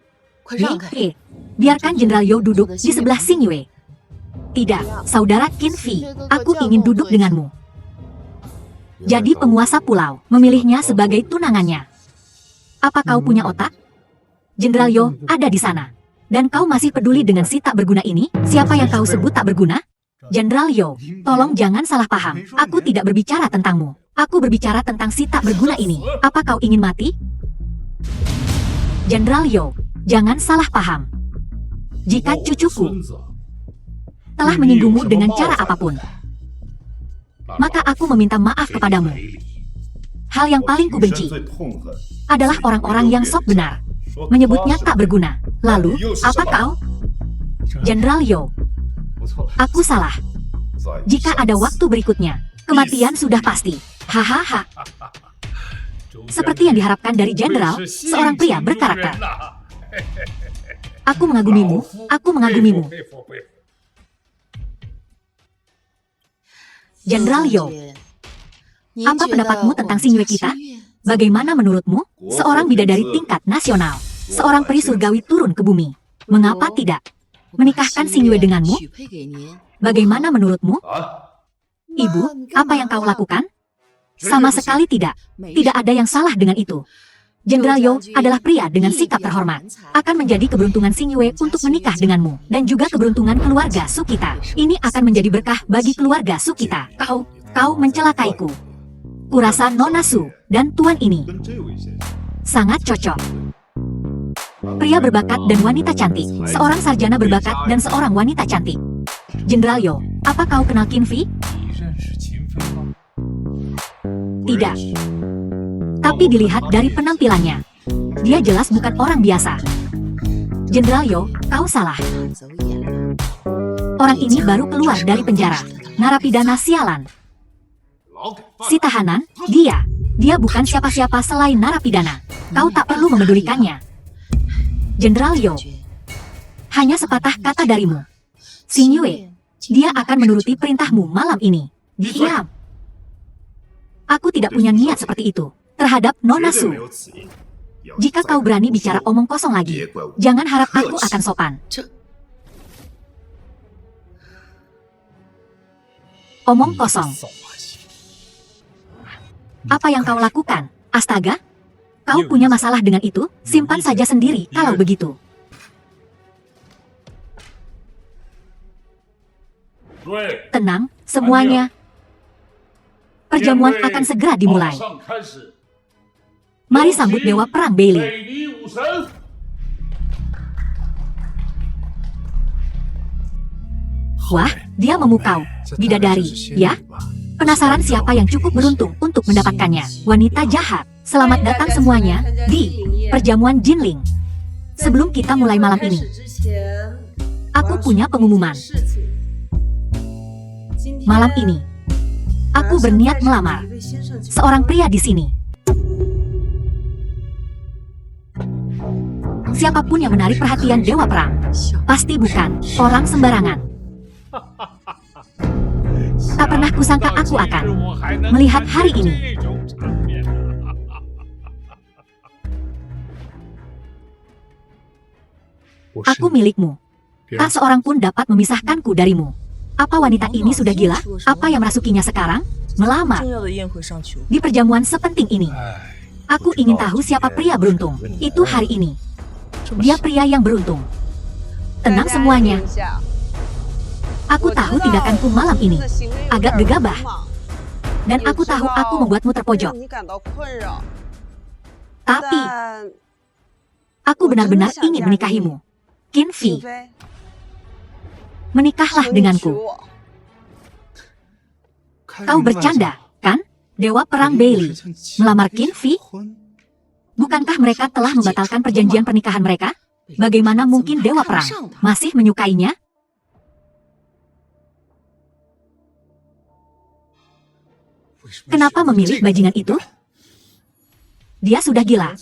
Biarkan Jenderal Yo duduk di sebelah Xing Yue. Tidak, saudara Qin Fei, aku ingin duduk denganmu. Jadi penguasa pulau memilihnya sebagai tunangannya. Apa kau punya otak? Jenderal Yo ada di sana. Dan kau masih peduli dengan si tak berguna ini? Siapa yang kau sebut tak berguna? Jenderal Yo, tolong jangan salah paham. Aku tidak berbicara tentangmu. Aku berbicara tentang si tak berguna ini. Apa kau ingin mati? Jenderal Yo, jangan salah paham. Jika cucuku telah menyinggungmu dengan cara apapun, maka aku meminta maaf kepadamu. Hal yang paling kubenci adalah orang-orang yang sok benar menyebutnya tak berguna. Lalu, apa kau? Jenderal Yo, aku salah. Jika ada waktu berikutnya, kematian sudah pasti. Hahaha. Seperti yang diharapkan dari jenderal, seorang pria berkarakter. Aku mengagumimu, aku mengagumimu. Jenderal Yo, apa pendapatmu tentang Xing Yue kita? Bagaimana menurutmu? Seorang bidadari tingkat nasional, seorang peri surgawi turun ke bumi. Mengapa tidak menikahkan Xing Yue denganmu? Bagaimana menurutmu? Ibu, apa yang kau lakukan? Sama sekali tidak. Tidak ada yang salah dengan itu. Jenderal Yo adalah pria dengan sikap terhormat. Akan menjadi keberuntungan Xing Yue untuk menikah denganmu. Dan juga keberuntungan keluarga Su kita. Ini akan menjadi berkah bagi keluarga Su kita. Kau mencelakaiku. Kurasa Nona Su dan tuan ini sangat cocok. Pria berbakat dan wanita cantik. Seorang sarjana berbakat dan seorang wanita cantik. Jenderal Yo, apa kau kenal Qin Fei? Tidak. Tapi dilihat dari penampilannya, dia jelas bukan orang biasa. Jenderal Yo, kau salah. Orang ini baru keluar dari penjara. Narapidana sialan. Si tahanan, dia bukan siapa-siapa selain narapidana. Kau tak perlu memedulikannya. Jenderal Yo, hanya sepatah kata darimu. Xing Yue, dia akan menuruti perintahmu malam ini. Diam. Aku tidak punya niat seperti itu terhadap Nona Su. Jika kau berani bicara omong kosong lagi, jangan harap aku akan sopan. Omong kosong. Apa yang kau lakukan? Astaga, kau punya masalah dengan itu? Simpan saja sendiri kalau begitu. Tenang, semuanya. Perjamuan akan segera dimulai. Mari sambut Dewa Perang Beili. Wah, dia memukau. Bidadari, ya? Penasaran siapa yang cukup beruntung untuk mendapatkannya? Wanita jahat. Selamat datang semuanya di perjamuan Jinling. Sebelum kita mulai malam ini, aku punya pengumuman. Malam ini, aku berniat melamar seorang pria di sini. Siapapun yang menarik perhatian Dewa Perang, pasti bukan orang sembarangan. Tak pernah kusangka aku akan melihat hari ini. Aku milikmu. Tak seorang pun dapat memisahkanku darimu. Apa wanita ini sudah gila? Apa yang merasukinya sekarang? Melamar. Di perjamuan sepenting ini, aku ingin tahu siapa pria beruntung. Itu hari ini. Dia pria yang beruntung. Tenang semuanya. Aku tahu tindakanku malam ini agak gegabah. Dan aku tahu aku membuatmu terpojok. Tapi, aku benar-benar ingin menikahimu. Qin Fei, menikahlah denganku. Kau bercanda, kan? Dewa Perang Beili melamar Qin Fei? Bukankah mereka telah membatalkan perjanjian pernikahan mereka? Bagaimana mungkin Dewa Perang masih menyukainya? Kenapa memilih bajingan itu? Dia sudah gila.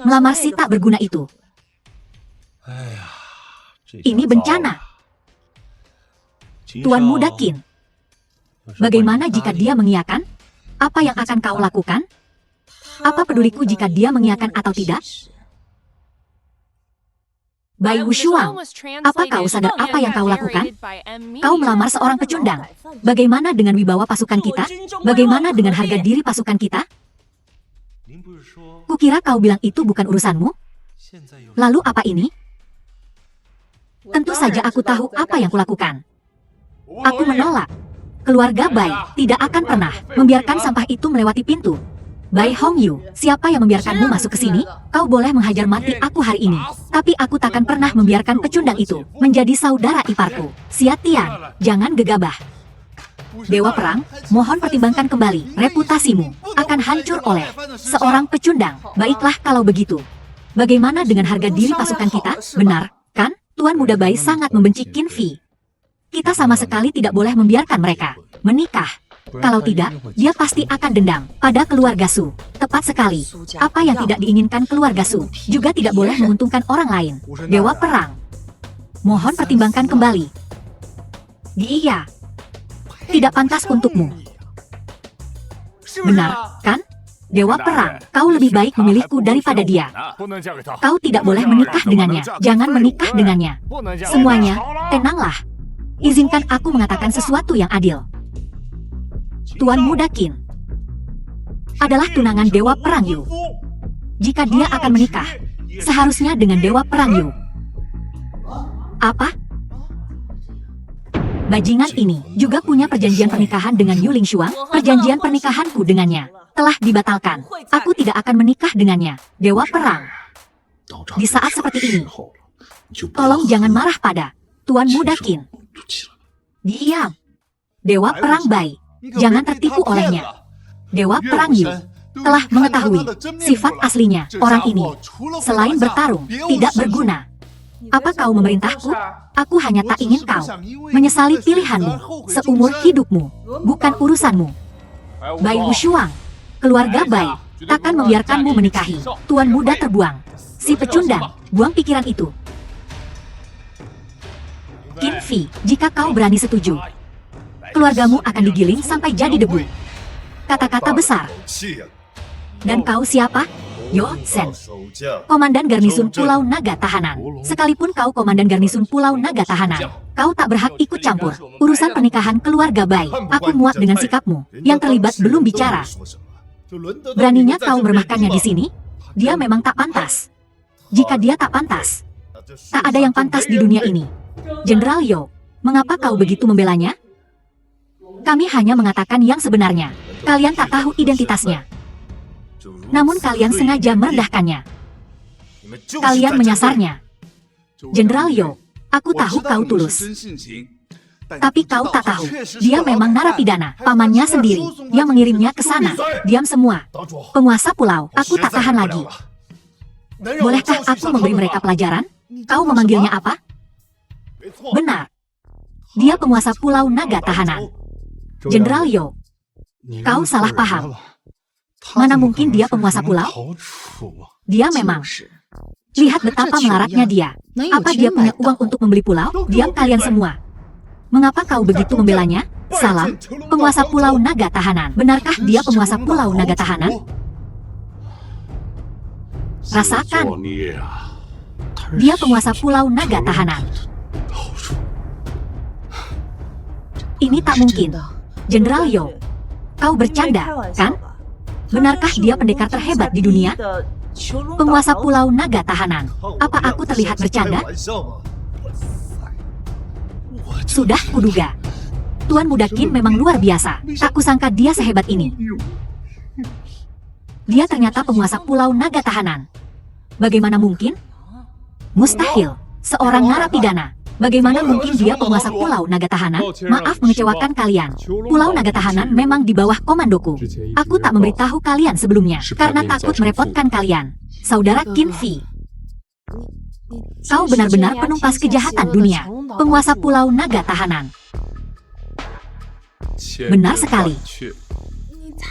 Melamar si tak berguna itu. Ini bencana. Tuan Muda Qin, bagaimana jika dia mengiyakan? Apa yang akan kau lakukan? Apa peduliku jika dia mengiyakan atau tidak? Bai Wushuang, apa kau sadar apa yang kau lakukan? Kau melamar seorang pecundang. Bagaimana dengan wibawa pasukan kita? Bagaimana dengan harga diri pasukan kita? Kukira kau bilang itu bukan urusanmu. Lalu apa ini? Tentu saja aku tahu apa yang kulakukan. Aku menolak. Keluarga Bai tidak akan pernah membiarkan sampah itu melewati pintu. Bai Hongyu, siapa yang membiarkanmu masuk ke sini? Kau boleh menghajar mati aku hari ini, tapi aku takkan pernah membiarkan pecundang itu menjadi saudara iparku. Xia Tian, jangan gegabah. Dewa Perang, mohon pertimbangkan kembali. Reputasimu akan hancur oleh seorang pecundang. Baiklah kalau begitu. Bagaimana dengan harga diri pasukan kita? Benar, kan? Tuan Muda Bai sangat membenci Qin Fi. Kita sama sekali tidak boleh membiarkan mereka menikah. Kalau tidak, dia pasti akan dendam pada keluarga Su. Tepat sekali. Apa yang tidak diinginkan keluarga Su juga tidak boleh menguntungkan orang lain. Dewa Perang, mohon pertimbangkan kembali. Dia tidak pantas untukmu. Benar, kan? Dewa Perang, kau lebih baik memilihku daripada dia. Kau tidak boleh menikah dengannya. Jangan menikah dengannya. Semuanya, tenanglah. Izinkan aku mengatakan sesuatu yang adil. Tuan Muda Qin adalah tunangan Dewa Perang Yu. Jika dia akan menikah, seharusnya dengan Dewa Perang Yu. Apa? Bajingan ini juga punya perjanjian pernikahan dengan Yu Lingshuang. Perjanjian pernikahanku dengannya telah dibatalkan. Aku tidak akan menikah dengannya. Dewa Perang, di saat seperti ini, tolong jangan marah pada Tuan Muda Qin. Diam. Dewa Perang Bai, jangan tertipu olehnya. Dewa Perang Yu telah mengetahui sifat aslinya orang ini. Selain bertarung, tidak berguna. Apa kau memerintahku? Aku hanya tak ingin kau menyesali pilihanmu seumur hidupmu. Bukan urusanmu. Bai Wushuang, keluarga Bai takkan membiarkanmu menikahi Tuan Muda terbuang. Si pecundang, buang pikiran itu. Qin Fi, jika kau berani setuju, keluargamu akan digiling sampai jadi debu. Kata-kata besar. Dan kau siapa? Yo Sen, Komandan Garnisun Pulau Naga Tahanan. Sekalipun kau Komandan Garnisun Pulau Naga Tahanan, kau tak berhak ikut campur urusan pernikahan keluarga Bai. Aku muak dengan sikapmu. Yang terlibat belum bicara. Beraninya kau meremehkannya di sini? Dia memang tak pantas. Jika dia tak pantas, tak ada yang pantas di dunia ini. Jenderal Yo, mengapa kau begitu membelanya? Kami hanya mengatakan yang sebenarnya. Kalian tak tahu identitasnya. Namun kalian sengaja merendahkannya. Kalian menyasarnya. Jenderal Yo, aku tahu kau tulus. Tapi kau tak tahu, dia memang narapidana. Pamannya sendiri yang mengirimnya ke sana. Diam semua. Penguasa pulau, aku tak tahan lagi. Bolehkah aku memberi mereka pelajaran? Kau memanggilnya apa? Benar. Dia penguasa Pulau Naga Tahanan. Jenderal Yo, kau salah paham. Mana mungkin dia penguasa pulau? Dia memang. Lihat betapa melaratnya dia. Apa dia punya uang untuk membeli pulau? Diam kalian semua. Mengapa kau begitu membelanya? Salam, penguasa Pulau Naga Tahanan. Benarkah dia penguasa Pulau Naga Tahanan? Rasakan. Dia penguasa Pulau Naga Tahanan. Ini tak mungkin. Jenderal Yo, kau bercanda, kan? Benarkah dia pendekar terhebat di dunia? Penguasa Pulau Naga Tahanan. Apa aku terlihat bercanda? Sudah kuduga. Tuan Muda Qin memang luar biasa. Tak kusangka dia sehebat ini. Dia ternyata penguasa Pulau Naga Tahanan. Bagaimana mungkin? Mustahil. Seorang narapidana. Bagaimana mungkin dia penguasa Pulau Naga Tahanan? Maaf mengecewakan kalian. Pulau Naga Tahanan memang di bawah komandoku. Aku tak memberitahu kalian sebelumnya, karena takut merepotkan kalian. Saudara Qin Fi, Kau benar-benar penumpas kejahatan dunia, penguasa Pulau Naga Tahanan. Benar sekali.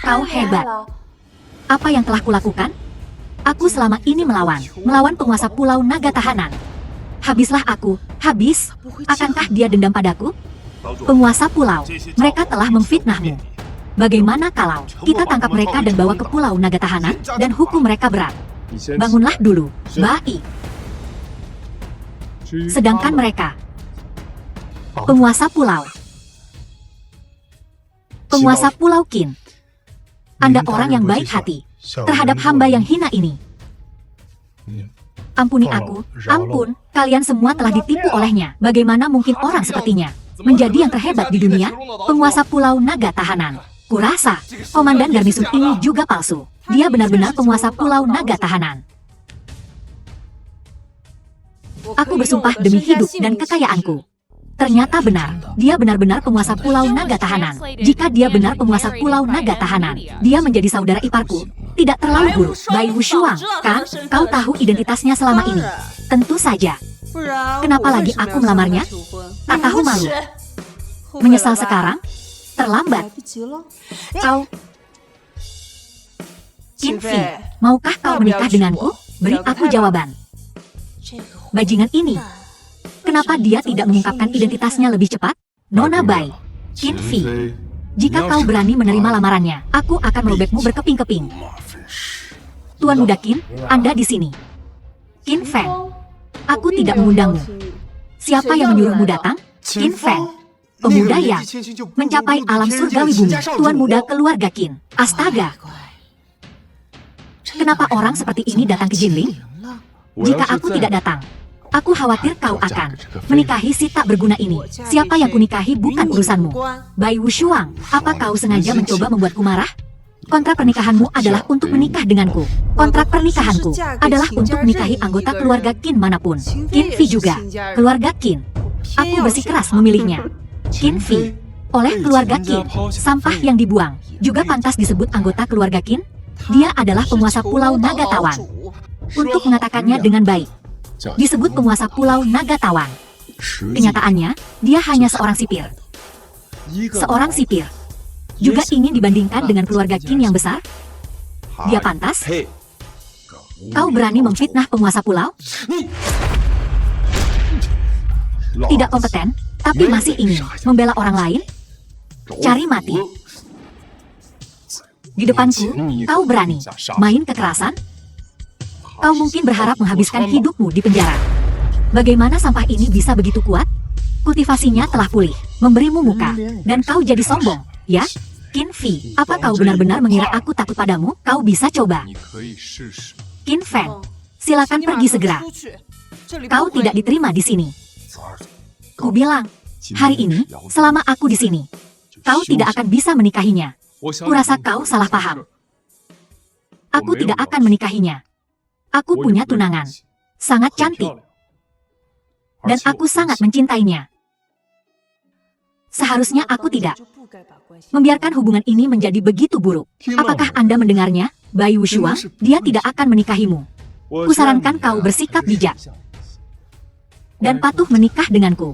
Kau hebat. Apa yang telah kulakukan? Aku selama ini melawan penguasa Pulau Naga Tahanan. Habislah aku, habis. Akankah dia dendam padaku? Penguasa pulau, mereka telah memfitnahmu. Bagaimana kalau kita tangkap mereka dan bawa ke Pulau Naga Tahanan dan hukum mereka berat? Bangunlah dulu, baik. Sedangkan mereka, penguasa pulau Qin, Anda orang yang baik hati terhadap hamba yang hina ini. Ampuni aku, ampun, kalian semua telah ditipu olehnya. Bagaimana mungkin orang sepertinya menjadi yang terhebat di dunia, penguasa Pulau Naga Tahanan? Kurasa, komandan Garnisun ini juga palsu. Dia benar-benar penguasa Pulau Naga Tahanan. Aku bersumpah demi hidup dan kekayaanku. Ternyata benar, dia benar-benar penguasa Pulau Naga Tahanan. Jika dia benar penguasa Pulau Naga Tahanan, dia menjadi saudara iparku. Tidak terlalu buruk, Bai Wushuang, kan? Kau tahu identitasnya selama ini. Tentu saja. Kenapa lagi aku melamarnya? Tak tahu malu. Menyesal sekarang? Terlambat. Kau... Qin Fi, maukah kau menikah denganku? Beri aku jawaban. Bajingan ini. Kenapa dia tidak mengungkapkan identitasnya lebih cepat? Nona Bai, Qin Fi, jika kau berani menerima lamarannya, aku akan merobekmu berkeping-keping. Tuan Muda Qin, Anda di sini. Qin Feng, aku tidak mengundangmu. Siapa yang menyuruhmu datang? Qin Feng, pemuda yang mencapai alam surgawi bumi, Tuan Muda keluarga Qin. Astaga. Kenapa orang seperti ini datang ke Jinling? Jika aku tidak datang, aku khawatir kau akan menikahi si tak berguna ini. Siapa yang kunikahi bukan urusanmu. Bai Wushuang, apa kau sengaja mencoba membuatku marah? Kontrak pernikahanmu adalah untuk menikah denganku. Kontrak pernikahanku adalah untuk menikahi anggota keluarga Qin manapun. Qin Fi juga, keluarga Qin. Aku bersikeras memilihnya. Qin Fi, oleh keluarga Qin, sampah yang dibuang, juga pantas disebut anggota keluarga Qin? Dia adalah penguasa Pulau Naga Tawan. Untuk mengatakannya dengan baik, disebut penguasa Pulau Naga Tawan. Kenyataannya, dia hanya seorang sipir. Seorang sipir. Juga ingin dibandingkan dengan keluarga Qin yang besar? Dia pantas? Kau berani memfitnah penguasa pulau? Tidak kompeten, tapi masih ingin membela orang lain? Cari mati. Di depanku, kau berani main kekerasan? Kau mungkin berharap menghabiskan hidupmu di penjara. Bagaimana sampah ini bisa begitu kuat? Kultivasinya telah pulih, memberimu muka, dan kau jadi sombong, ya? Qin Fi, apa kau benar-benar mengira aku takut padamu? Kau bisa coba. Qin Feng, silakan pergi segera. Kau tidak diterima di sini. Ku bilang, hari ini, selama aku di sini, kau tidak akan bisa menikahinya. Kurasa kau salah paham. Aku tidak akan menikahinya. Aku punya tunangan, sangat cantik. Dan aku sangat mencintainya. Seharusnya aku tidak membiarkan hubungan ini menjadi begitu buruk. Apakah Anda mendengarnya, Bai Wushuang? Dia tidak akan menikahimu. Kusarankan kau bersikap bijak dan patuh menikah denganku.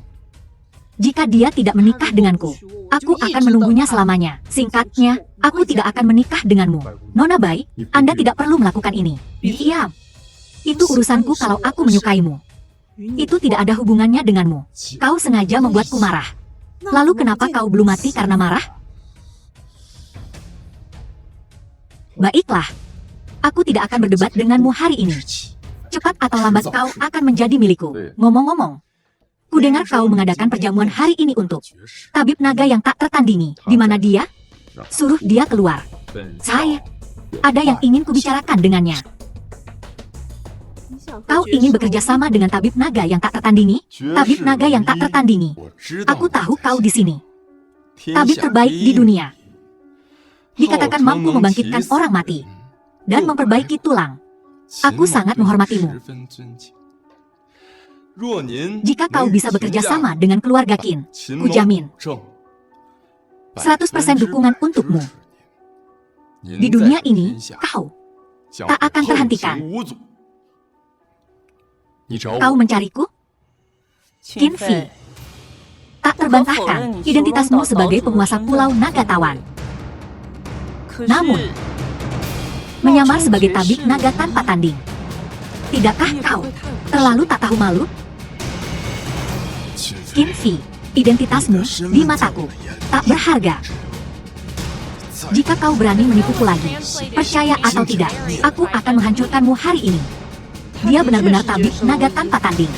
Jika dia tidak menikah denganku, aku akan menunggunya selamanya. Singkatnya, aku tidak akan menikah denganmu. Nona Bai, Anda tidak perlu melakukan ini. Diam. Itu urusanku kalau aku menyukaimu. Itu tidak ada hubungannya denganmu. Kau sengaja membuatku marah. Lalu kenapa kau belum mati karena marah? Baiklah. Aku tidak akan berdebat denganmu hari ini. Cepat atau lambat kau akan menjadi milikku. Ngomong-ngomong, ku dengar kau mengadakan perjamuan hari ini untuk tabib naga yang tak tertandingi. Di mana dia? Suruh dia keluar. Saya, ada yang ingin kubicarakan dengannya. Kau ingin bekerja sama dengan tabib naga yang tak tertandingi? Tabib naga yang tak tertandingi. Aku tahu kau di sini. Tabib terbaik di dunia. Dikatakan mampu membangkitkan orang mati dan memperbaiki tulang. Aku sangat menghormatimu. Jika kau bisa bekerja sama dengan keluarga Qin, kujamin 100% dukungan untukmu. Di dunia ini, kau tak akan terhentikan. Kau mencariku? Qin Fei. Tak terbantahkan identitasmu sebagai penguasa Pulau Naga Tawan. Namun, menyamar sebagai tabib naga tanpa tanding. Tidakkah kau terlalu tak tahu malu? Qin Fei, identitasmu di mataku tak berharga. Jika kau berani menipuku lagi, percaya atau tidak, aku akan menghancurkanmu hari ini. Dia benar-benar tabib naga tanpa tanding.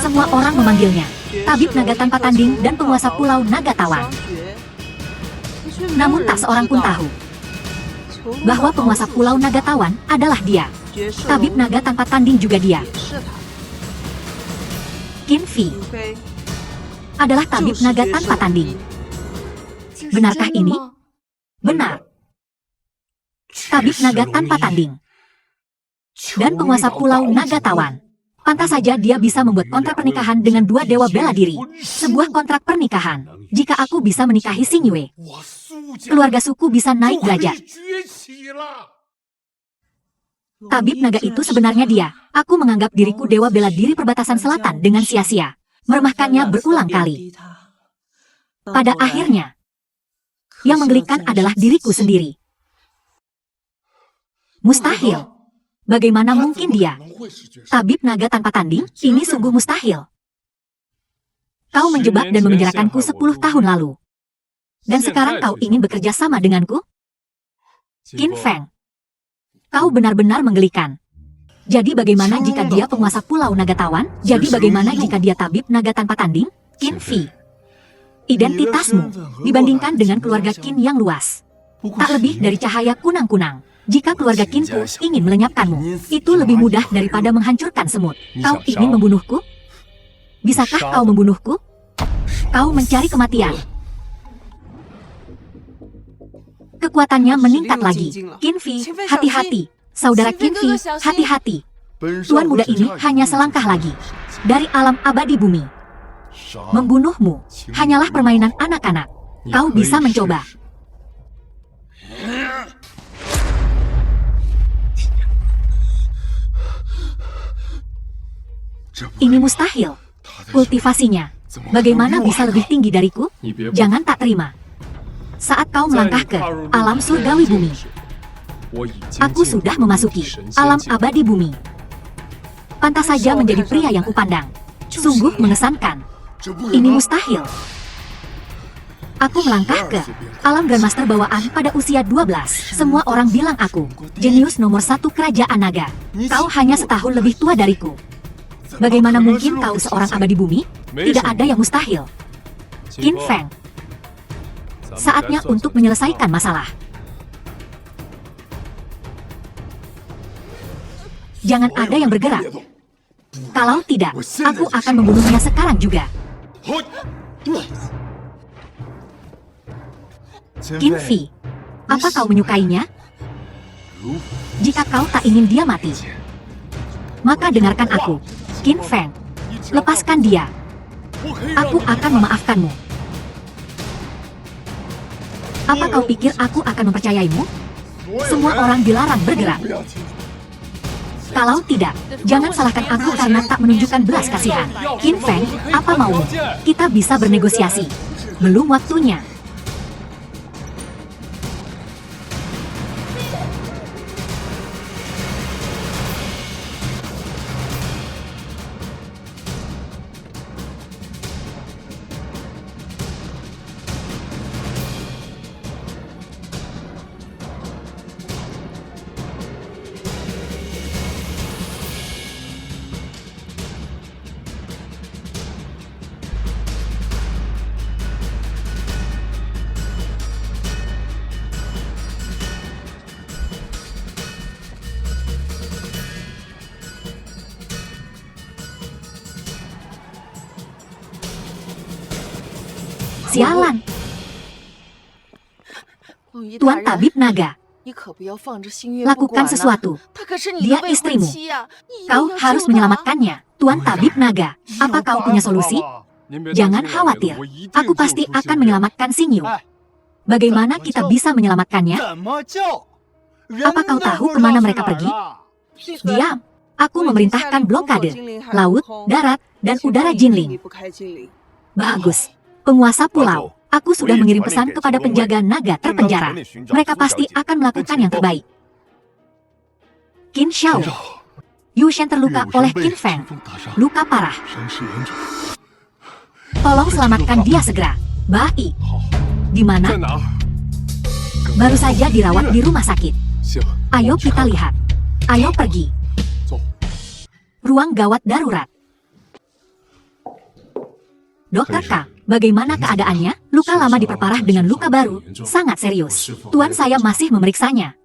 Semua orang memanggilnya tabib naga tanpa tanding dan penguasa Pulau Naga Tawan. Namun tak seorang pun tahu bahwa penguasa Pulau Naga Tawan adalah dia. Tabib naga tanpa tanding juga dia. Qin Fei adalah tabib naga tanpa tanding. Benarkah ini? Benar. Tabib naga tanpa tanding dan penguasa Pulau Naga Tawan. Pantas saja dia bisa membuat kontrak pernikahan dengan dua dewa bela diri. Sebuah kontrak pernikahan. Jika aku bisa menikahi Xing Yue, keluarga suku bisa naik derajat. Tabib naga itu sebenarnya dia. Aku menganggap diriku dewa bela diri perbatasan selatan dengan sia-sia. Meremehkannya berulang kali. Pada akhirnya, yang menggelikan adalah diriku sendiri. Mustahil. Bagaimana mungkin dia? Tabib naga tanpa tanding? Ini sungguh mustahil. Kau menjebak dan memenjarakanku 10 tahun lalu. Dan sekarang kau ingin bekerja sama denganku? Qin Feng, kau benar-benar menggelikan. Jadi bagaimana jika dia penguasa Pulau Naga Tawan? Jadi bagaimana jika dia tabib naga tanpa tanding? Qin Fei, identitasmu dibandingkan dengan keluarga Qin yang luas, tak lebih dari cahaya kunang-kunang. Jika keluarga Qinku ingin melenyapkanmu, itu lebih mudah daripada menghancurkan semut. Kau ingin membunuhku? Bisakah kau membunuhku? Kau mencari kematian. Kekuatannya meningkat lagi. Qin Fei, hati-hati. Saudara Qin Fei, hati-hati. Tuan muda ini hanya selangkah lagi dari alam abadi bumi. Membunuhmu hanyalah permainan anak-anak. Kau bisa mencoba. Ini mustahil. Kultivasinya bagaimana bisa lebih tinggi dariku? Jangan tak terima. Saat kau melangkah ke alam surgawi bumi, aku sudah memasuki alam abadi bumi. Pantas saja menjadi pria yang kupandang. Sungguh mengesankan. Ini mustahil. Aku melangkah ke alam Grandmaster bawaan pada usia 12. Semua orang bilang aku jenius nomor 1 kerajaan naga. Kau hanya setahun lebih tua dariku. Bagaimana mungkin kau seorang abadi bumi? Tidak ada yang mustahil. Qin Feng, saatnya untuk menyelesaikan masalah. Jangan ada yang bergerak. Kalau tidak, aku akan membunuhnya sekarang juga. Qin Fei, apa kau menyukainya? Jika kau tak ingin dia mati, maka dengarkan aku. Qin Feng, lepaskan dia. Aku akan memaafkanmu. Apa kau pikir aku akan mempercayaimu? Semua orang dilarang bergerak. Kalau tidak, jangan salahkan aku karena tak menunjukkan belas kasihan. Qin Feng, apa maumu? Kita bisa bernegosiasi. Belum waktunya. Sialan. Tuan Tabib Naga, lakukan sesuatu. Dia istrimu. Kau harus menyelamatkannya. Tuan Tabib Naga, apa kau punya solusi? Jangan khawatir. Aku pasti akan menyelamatkan Xing Yu. Bagaimana kita bisa menyelamatkannya? Apa kau tahu kemana mereka pergi? Diam. Aku memerintahkan blokade, laut, darat, dan udara Jinling. Bagus. Penguasa pulau, aku sudah mengirim pesan kepada penjaga naga terpenjara. Mereka pasti akan melakukan yang terbaik. Qin Xiao. Yu Shen terluka oleh Qin Feng. Luka parah. Tolong selamatkan dia segera. Bai. Di mana? Baru saja dirawat di rumah sakit. Ayo kita lihat. Ayo pergi. Ruang gawat darurat. Dokter K, bagaimana keadaannya? Luka lama diperparah dengan luka baru, sangat serius. Tuan saya masih memeriksanya.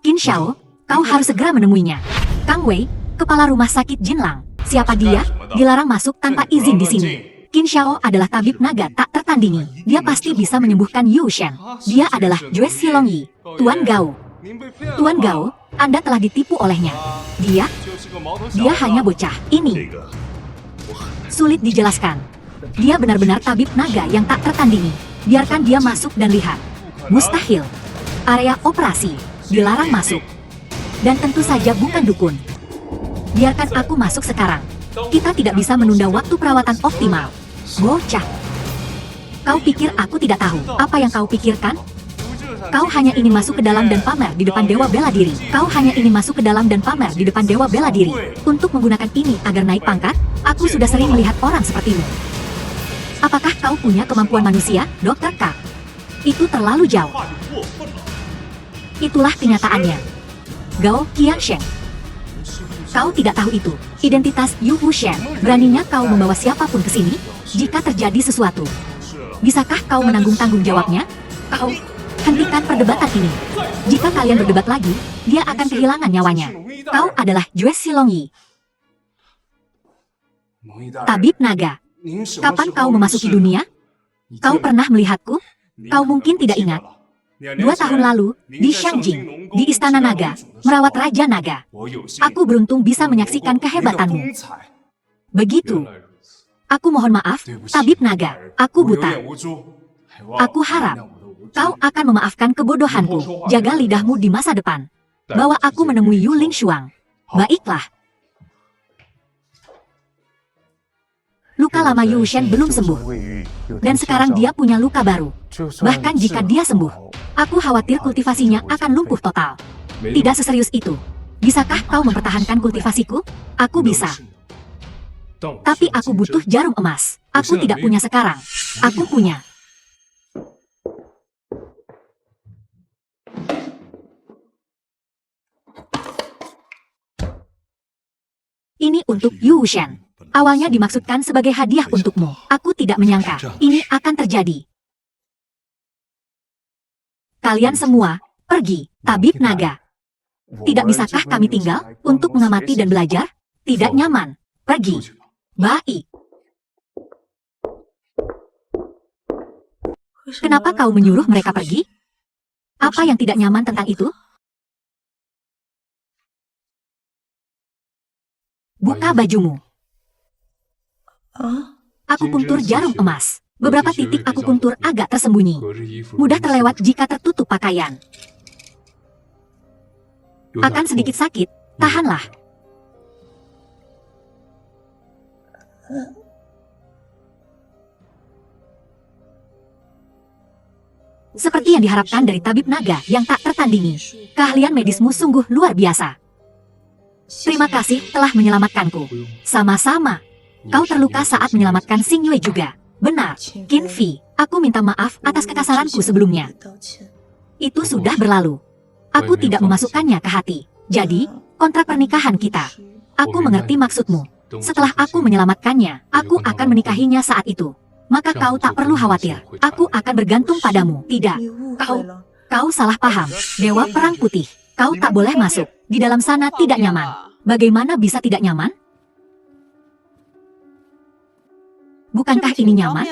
Qin Xiao, kau harus segera menemuinya. Kang Wei, kepala rumah sakit Jinlang. Siapa dia? Dilarang masuk tanpa izin di sini. Qin Xiao adalah tabib naga tak tertandingi. Dia pasti bisa menyembuhkan Yu Shen. Dia adalah Jue Silongyi. Tuan Gao. Tuan Gao, Anda telah ditipu olehnya. Dia hanya bocah. Ini sulit dijelaskan. Dia benar-benar tabib naga yang tak tertandingi. Biarkan dia masuk dan lihat. Mustahil. Area operasi dilarang masuk. Dan tentu saja bukan dukun. Biarkan aku masuk sekarang. Kita tidak bisa menunda waktu perawatan optimal. Bocah. Kau pikir aku tidak tahu apa yang kau pikirkan? Kau hanya ingin masuk ke dalam dan pamer di depan dewa bela diri. Kau hanya ingin masuk ke dalam dan pamer di depan dewa bela diri. Untuk menggunakan ini agar naik pangkat, aku sudah sering melihat orang sepertimu. Apakah kau punya kemampuan manusia, Dr. K? Itu terlalu jauh. Itulah kenyataannya. Gao Qiansheng. Kau tidak tahu itu. Identitas Yu Wushen. Beraninya kau membawa siapapun ke sini? Jika terjadi sesuatu, bisakah kau menanggung tanggung jawabnya? Kau... Hentikan perdebatan ini. Jika kalian berdebat lagi, dia akan kehilangan nyawanya. Kau adalah Jue Silongyi. Tabib naga. Kapan kau memasuki dunia? Kau pernah melihatku? Kau mungkin tidak ingat. 2 tahun lalu, di Shangjing, di Istana Naga, merawat Raja Naga. Aku beruntung bisa menyaksikan kehebatanmu. Begitu. Aku mohon maaf, Tabib Naga. Aku buta. Aku harap kau akan memaafkan kebodohanku. Jaga lidahmu di masa depan. Bawa aku menemui Yu Ling Shuang. Baiklah. Luka lama Yu Shen belum sembuh. Dan sekarang dia punya luka baru. Bahkan jika dia sembuh, aku khawatir kultivasinya akan lumpuh total. Tidak seserius itu. Bisakah kau mempertahankan kultivasiku? Aku bisa. Tapi aku butuh jarum emas. Aku tidak punya sekarang. Aku punya. Ini untuk Yu Shen. Awalnya dimaksudkan sebagai hadiah untukmu. Aku tidak menyangka ini akan terjadi. Kalian semua, pergi, Tabib Naga. Tidak bisakah kami tinggal untuk mengamati dan belajar? Tidak nyaman. Pergi. Baik. Kenapa kau menyuruh mereka pergi? Apa yang tidak nyaman tentang itu? Buka bajumu. Aku puntur jarum emas. Beberapa titik aku puntur agak tersembunyi. Mudah terlewat jika tertutup pakaian. Akan sedikit sakit, tahanlah. Seperti yang diharapkan dari Tabib Naga yang tak tertandingi. Keahlian medismu sungguh luar biasa. Terima kasih telah menyelamatkanku. Sama-sama. Kau terluka saat menyelamatkan Xing Yue juga. Benar, Qin Fi. Aku minta maaf atas kekasaranku sebelumnya. Itu sudah berlalu. Aku tidak memasukkannya ke hati. Jadi, kontrak pernikahan kita. Aku mengerti maksudmu. Setelah aku menyelamatkannya, aku akan menikahinya saat itu. Maka kau tak perlu khawatir. Aku akan bergantung padamu. Tidak. Kau salah paham. Dewa Perang Putih. Kau tak boleh masuk. Di dalam sana tidak nyaman. Bagaimana bisa tidak nyaman? Bukankah ini nyaman?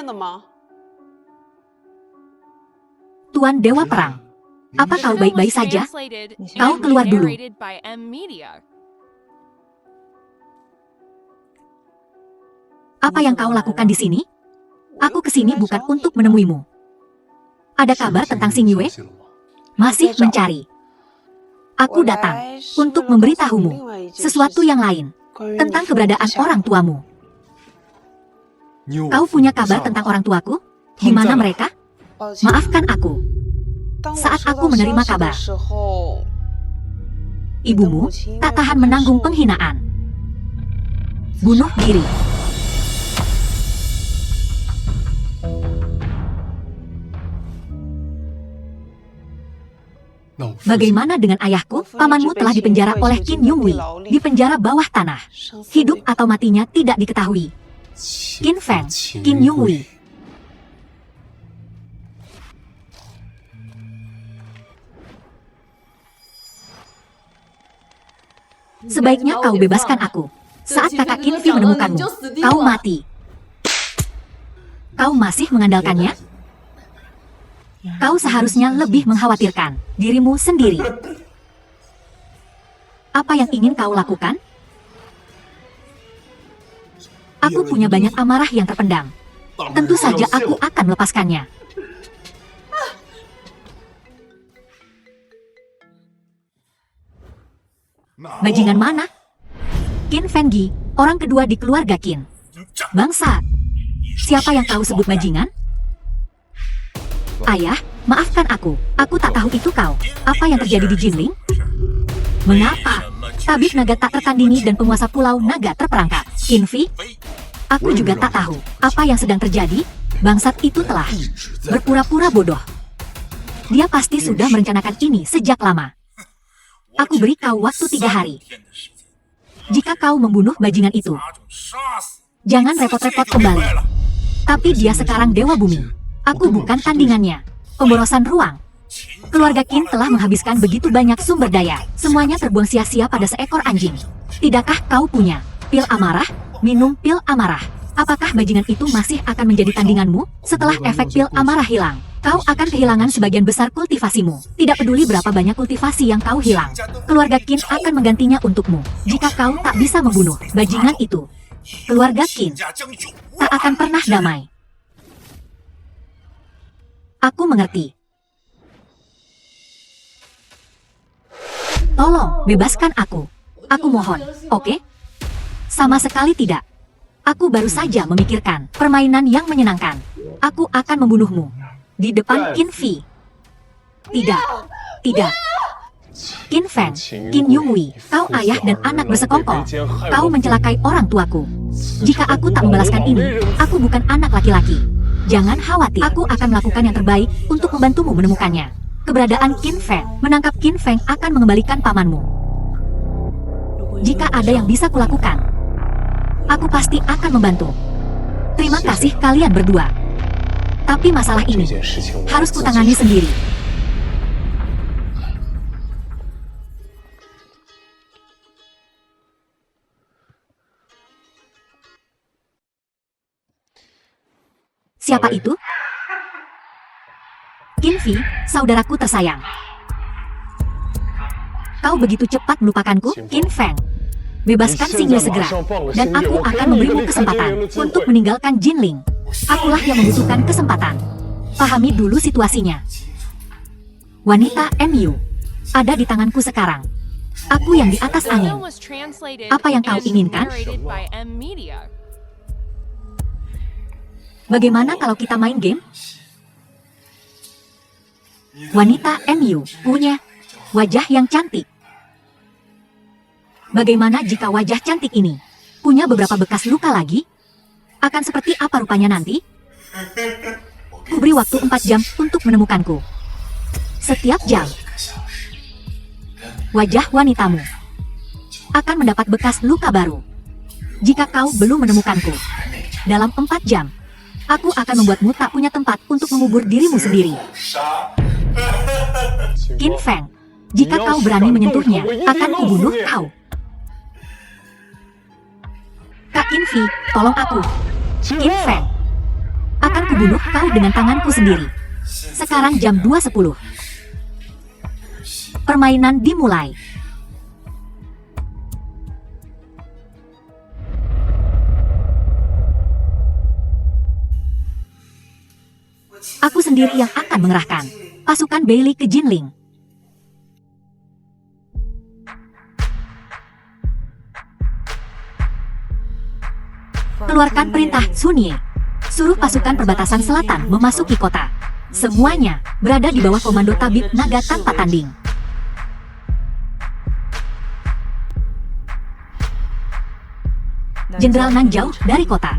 Tuan Dewa Perang. Apa kau baik-baik saja? Kau keluar dulu. Apa yang kau lakukan di sini? Aku kesini bukan untuk menemuimu. Ada kabar tentang Xing Yue? Masih mencari. Aku datang untuk memberitahumu sesuatu yang lain tentang keberadaan orang tuamu. Kau punya kabar tentang orang tuaku? Di mana mereka? Maafkan aku. Saat aku menerima kabar, ibumu tak tahan menanggung penghinaan. Bunuh diri. Bagaimana dengan ayahku? Pamanmu telah dipenjara oleh Qin Yonghui di penjara bawah tanah. Hidup atau matinya tidak diketahui. Qin Feng, Qin Yonghui. Sebaiknya kau bebaskan aku. Saat kakak Qin Fi menemukanmu, kau mati. Kau masih mengandalkannya? Kau seharusnya lebih mengkhawatirkan dirimu sendiri. Apa yang ingin kau lakukan? Aku punya banyak amarah yang terpendam. Tentu saja aku akan melepaskannya. Bajingan mana? Qin Fenggi, orang kedua di keluarga Qin. Bangsa, siapa yang kau sebut bajingan? Ayah, maafkan aku. Aku tak tahu itu kau. Apa yang terjadi di Jinling? Mengapa? Tabib naga tak tertandingi dan penguasa pulau naga terperangkap. Qin Fi? Aku juga tak tahu apa yang sedang terjadi. Bangsat itu telah berpura-pura bodoh. Dia pasti sudah merencanakan ini sejak lama. Aku beri kau waktu 3 hari. Jika kau membunuh bajingan itu, jangan repot-repot kembali. Tapi dia sekarang dewa bumi. Aku bukan tandingannya. Pemborosan ruang. Keluarga Qin telah menghabiskan begitu banyak sumber daya. Semuanya terbuang sia-sia pada seekor anjing. Tidakkah kau punya pil amarah? Minum pil amarah. Apakah bajingan itu masih akan menjadi tandinganmu? Setelah efek pil amarah hilang, kau akan kehilangan sebagian besar kultivasimu. Tidak peduli berapa banyak kultivasi yang kau hilang. Keluarga Qin akan menggantinya untukmu. Jika kau tak bisa membunuh bajingan itu, keluarga Qin tak akan pernah damai. Aku mengerti. Tolong, bebaskan aku. Aku mohon, oke? Sama sekali tidak. Aku baru saja memikirkan permainan yang menyenangkan. Aku akan membunuhmu. Di depan Qin Fi. Tidak. Tidak. Qin Feng, Qin Yonghui, kau ayah dan anak bersekongkol. Kau mencelakai orang tuaku. Jika aku tak membalaskan ini, aku bukan anak laki-laki. Jangan khawatir, aku akan melakukan yang terbaik untuk membantumu menemukannya. Keberadaan Qin Feng, menangkap Qin Feng akan mengembalikan pamanmu. Jika ada yang bisa kulakukan, aku pasti akan membantu. Terima kasih kalian berdua. Tapi masalah ini harus kutangani sendiri. Siapa itu? Qin Fi, saudaraku tersayang. Kau begitu cepat melupakanku, Qin Feng. Bebaskan Xing Yue segera, dan aku akan memberimu kesempatan untuk meninggalkan Jinling. Akulah yang membutuhkan kesempatan. Pahami dulu situasinya. Wanita MU ada di tanganku sekarang. Aku yang di atas angin. Apa yang kau inginkan? Bagaimana kalau kita main game? Wanita MU punya wajah yang cantik. Bagaimana jika wajah cantik ini punya beberapa bekas luka lagi? Akan seperti apa rupanya nanti? Kuberi waktu 4 jam untuk menemukanku. Setiap jam, wajah wanitamu akan mendapat bekas luka baru. Jika kau belum menemukanku, dalam 4 jam, aku akan membuatmu tak punya tempat untuk mengubur dirimu sendiri. Qin Feng, jika kau berani menyentuhnya, akan kubunuh kau. Kak Qin Fi, tolong aku. Qin Feng, akan kubunuh kau dengan tanganku sendiri. Sekarang jam 2.10. Permainan dimulai. Aku sendiri yang akan mengerahkan pasukan Bailey ke Jinling. Keluarkan perintah Sunye. Suruh pasukan perbatasan selatan memasuki kota. Semuanya berada di bawah komando tabib naga tanpa tanding. Jenderal Nan jauh dari kota.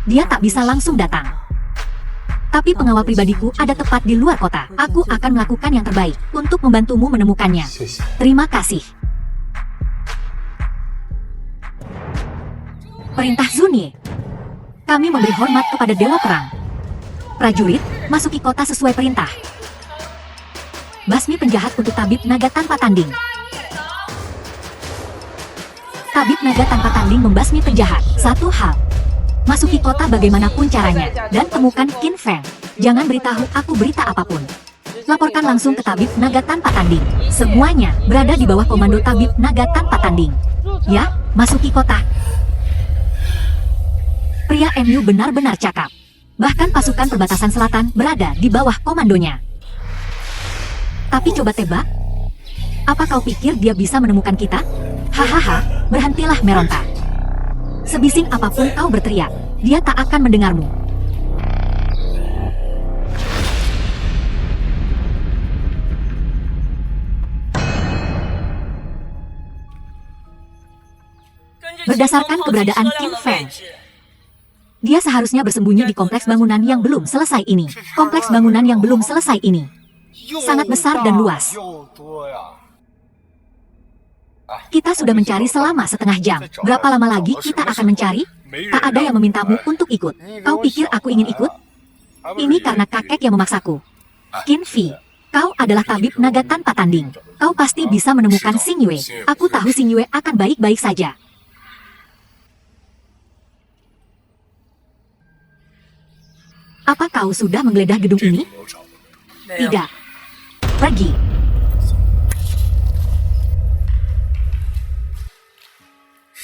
Dia tak bisa langsung datang. Tapi pengawal pribadiku ada tepat di luar kota. Aku akan melakukan yang terbaik untuk membantumu menemukannya. Terima kasih. Perintah Sunye. Kami memberi hormat kepada Dewa Perang. Prajurit, masuki kota sesuai perintah. Basmi penjahat untuk tabib naga tanpa tanding. Tabib naga tanpa tanding membasmi penjahat. Satu hal. Masuki kota bagaimanapun caranya, dan temukan Qin Feng. Jangan beritahu aku berita apapun. Laporkan langsung ke tabib naga tanpa tanding. Semuanya berada di bawah komando tabib naga tanpa tanding. Ya, masuki kota. Pria MU benar-benar cakap. Bahkan pasukan perbatasan selatan berada di bawah komandonya. Tapi coba tebak. Apa kau pikir dia bisa menemukan kita? Hahaha, berhentilah meronta. Sebising apapun kau berteriak, dia tak akan mendengarmu. Berdasarkan keberadaan Qin Feng, dia seharusnya bersembunyi di kompleks bangunan yang belum selesai ini. Kompleks bangunan yang belum selesai ini sangat besar dan luas. Kita sudah mencari selama setengah jam. Berapa lama lagi kita akan mencari? Tak ada yang memintamu untuk ikut. Kau pikir aku ingin ikut? Ini karena kakek yang memaksaku. Qin Fi, kau adalah tabib naga tanpa tanding. Kau pasti bisa menemukan Xing Yue. Aku tahu Xing Yue akan baik-baik saja. Apa kau sudah menggeledah gedung ini? Tidak. Pergi.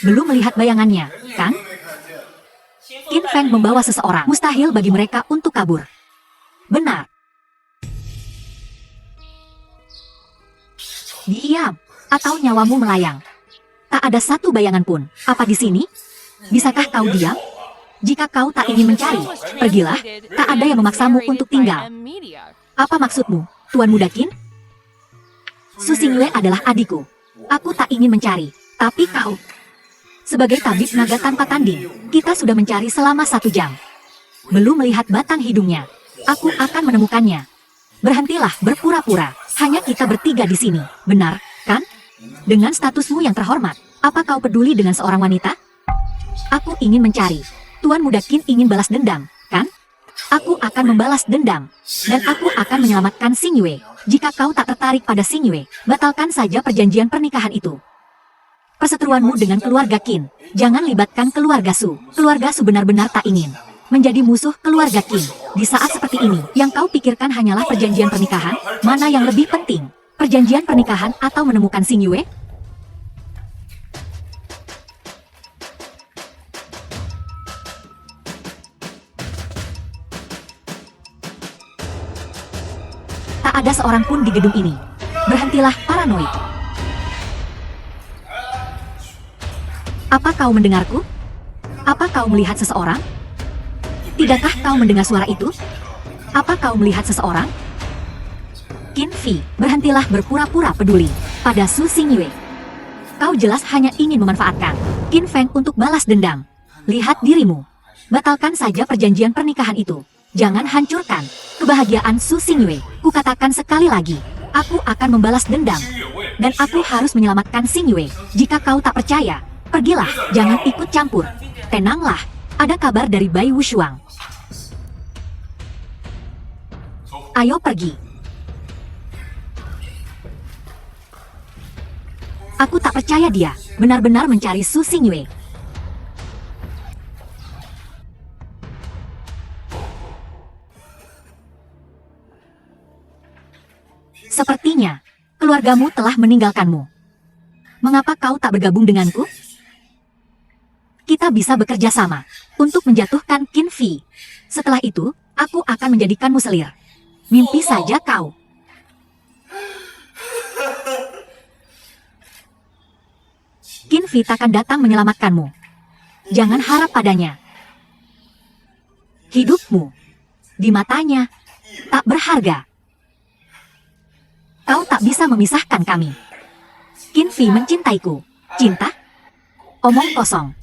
Belum melihat bayangannya, kan? Qin Feng membawa seseorang. Mustahil bagi mereka untuk kabur. Benar. Diam, atau nyawamu melayang. Tak ada satu bayangan pun. Apa di sini? Bisakah kau diam? Jika kau tak ingin mencari, pergilah. Tak ada yang memaksamu untuk tinggal. Apa maksudmu, Tuan Muda Qin? Su Xingyue adalah adikku. Aku tak ingin mencari. Tapi kau, sebagai tabib naga tanpa tanding, kita sudah mencari selama 1 jam. Belum melihat batang hidungnya. Aku akan menemukannya. Berhentilah berpura-pura. Hanya kita bertiga di sini. Benar, kan? Dengan statusmu yang terhormat, apa kau peduli dengan seorang wanita? Aku ingin mencari. Tuan Muda Qin ingin balas dendam, kan? Aku akan membalas dendam. Dan aku akan menyelamatkan Xing Yue. Jika kau tak tertarik pada Xing Yue, batalkan saja perjanjian pernikahan itu. Perseteruanmu dengan keluarga Qin. Jangan libatkan keluarga Su. Keluarga Su benar-benar tak ingin menjadi musuh keluarga Qin. Di saat seperti ini, yang kau pikirkan hanyalah perjanjian pernikahan. Mana yang lebih penting? Perjanjian pernikahan atau menemukan Xing Yue? Tak ada seorang pun di gedung ini. Berhentilah paranoid. Apa kau mendengarku? Apa kau melihat seseorang? Tidakkah kau mendengar suara itu? Apa kau melihat seseorang? Qin Fi, berhentilah berpura-pura peduli pada Su Xingyue. Kau jelas hanya ingin memanfaatkan Qin Feng untuk balas dendam. Lihat dirimu. Batalkan saja perjanjian pernikahan itu. Jangan hancurkan kebahagiaan Su Xingyue. Kukatakan sekali lagi, aku akan membalas dendam. Dan aku harus menyelamatkan Xing Yue. Jika kau tak percaya, pergilah, jangan ikut campur. Tenanglah, ada kabar dari Bai Wushuang. Ayo pergi. Aku tak percaya dia benar-benar mencari Su Xingyue. Sepertinya, keluargamu telah meninggalkanmu. Mengapa kau tak bergabung denganku? Kita bisa bekerja sama untuk menjatuhkan Qin Fi. Setelah itu, Aku akan menjadikanmu selir. Mimpi saja kau. Qin Fei takkan datang menyelamatkanmu. Jangan harap padanya. Hidupmu di matanya tak berharga. Kau tak bisa memisahkan kami. Qin Fei mencintaiku. Cinta? Omong kosong.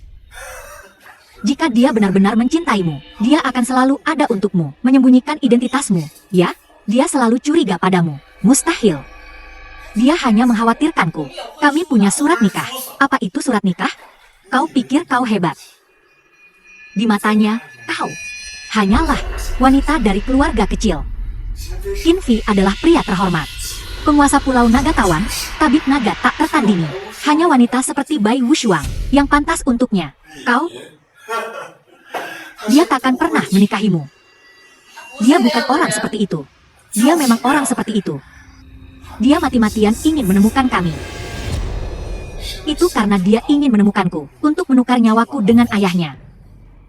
Jika dia benar-benar mencintaimu, dia akan selalu ada untukmu, menyembunyikan identitasmu. Ya, dia selalu curiga padamu. Mustahil. Dia hanya mengkhawatirkanku. Kami punya surat nikah. Apa itu surat nikah? Kau pikir kau hebat. Di matanya, kau hanyalah wanita dari keluarga kecil. Qin Fei adalah pria terhormat. Penguasa Pulau Naga Tawan, tabib naga tak tertandingi. Hanya wanita seperti Bai Wushuang yang pantas untuknya. Kau? Dia takkan pernah menikahimu. Dia bukan orang seperti itu. Dia memang orang seperti itu. Dia mati-matian ingin menemukan kami. Itu karena dia ingin menemukanku untuk menukar nyawaku dengan ayahnya.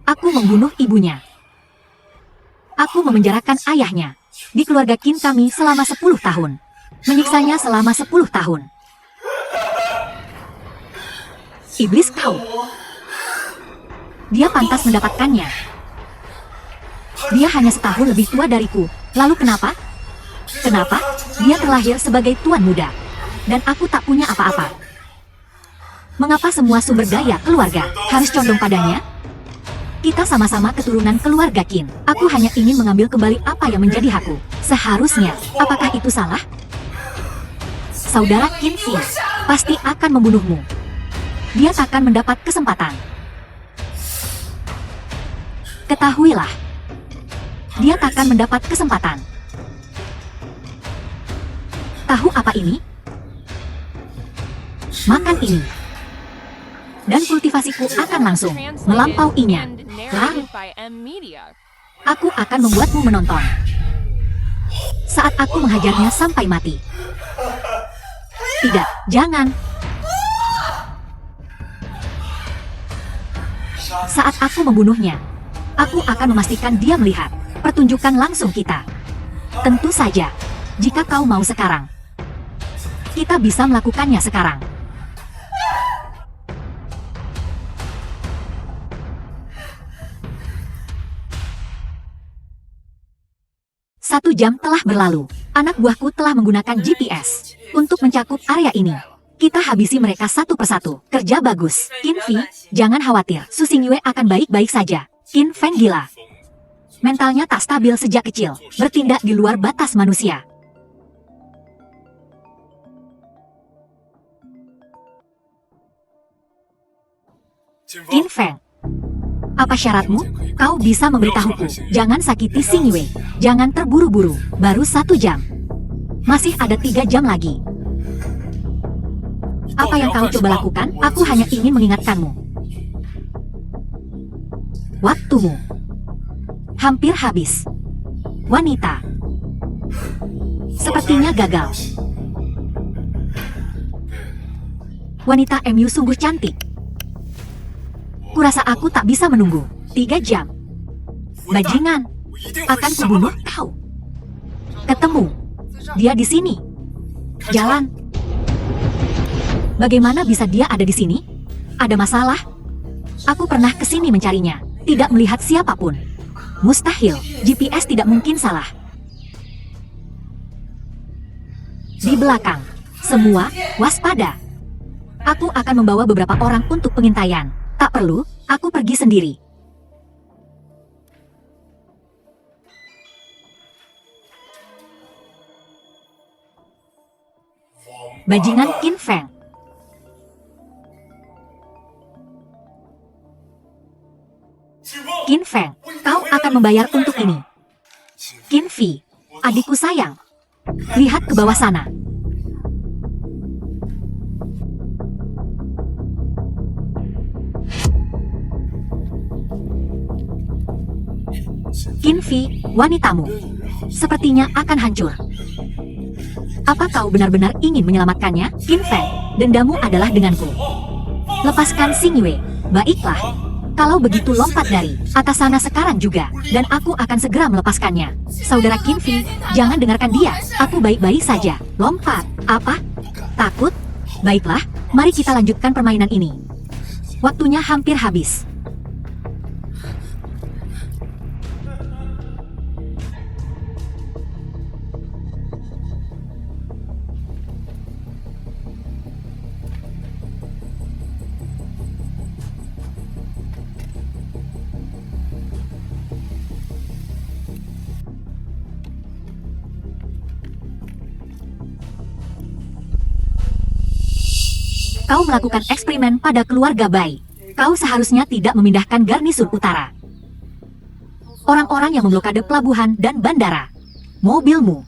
Aku membunuh ibunya. Aku memenjarakan ayahnya. Di keluarga Qin kami selama 10 tahun. Menyiksanya selama 10 tahun. Iblis kau. Dia pantas mendapatkannya. Dia hanya setahun lebih tua dariku. Lalu kenapa? Kenapa? Dia terlahir sebagai tuan muda. Dan aku tak punya apa-apa. Mengapa semua sumber daya keluarga harus condong padanya? Kita sama-sama keturunan keluarga Qin. Aku hanya ingin mengambil kembali apa yang menjadi hakku. Seharusnya. Apakah itu salah? Saudara Qin Fei pasti akan membunuhmu. Dia takkan mendapat kesempatan. Ketahuilah, dia takkan mendapat kesempatan. Tahu apa ini? Makan ini. Dan kultivasiku akan langsung melampauinya. Lalu, aku akan membuatmu menonton. Saat aku menghajarnya sampai mati. Tidak, jangan. Saat aku membunuhnya, aku akan memastikan dia melihat pertunjukan langsung kita. Tentu saja, jika kau mau sekarang, kita bisa melakukannya sekarang. Satu jam telah berlalu. Anak buahku telah menggunakan GPS untuk mencakup area ini. Kita habisi mereka satu persatu. Kerja bagus. Qin Fei, jangan khawatir. Su Xingyue akan baik-baik saja. Qin Feng gila. Mentalnya tak stabil sejak kecil. Bertindak di luar batas manusia. Qin Feng, apa syaratmu? Kau bisa memberitahuku. Jangan sakiti Xingyue. Jangan terburu-buru. Baru 1 jam. Masih ada 3 jam lagi. Apa yang kau coba lakukan? Aku hanya ingin mengingatkanmu. Waktumu hampir habis. Wanita sepertinya gagal. Wanita MU sungguh cantik. Kurasa aku tak bisa menunggu. 3 jam. Bajingan, akan kubunuh kau. Ketemu. Dia di sini. Jalan. Bagaimana bisa dia ada di sini? Ada masalah? Aku pernah ke sini mencarinya. Tidak melihat siapapun. Mustahil. GPS tidak mungkin salah. Di belakang. Semua waspada. Aku akan membawa beberapa orang untuk pengintaian. Tak perlu, aku pergi sendiri. Bajingan Qin Feng. Qin Feng, kau akan membayar untuk ini. Qin Fei, adikku sayang. Lihat ke bawah sana. Qin Fei, wanitamu sepertinya akan hancur. Apa kau benar-benar ingin menyelamatkannya? Qin Feng, dendamu adalah denganku. Lepaskan Xingyue. Baiklah. Kalau begitu lompat dari atas sana sekarang juga, dan aku akan segera melepaskannya. Saudara Qinfi, jangan dengarkan dia. Aku baik-baik saja. Lompat. Apa? Takut? Baiklah, mari kita lanjutkan permainan ini. Waktunya hampir habis. Kau melakukan eksperimen pada keluarga Bai. Kau seharusnya tidak memindahkan garnisun utara. Orang-orang yang memblokade pelabuhan dan bandara. Mobilmu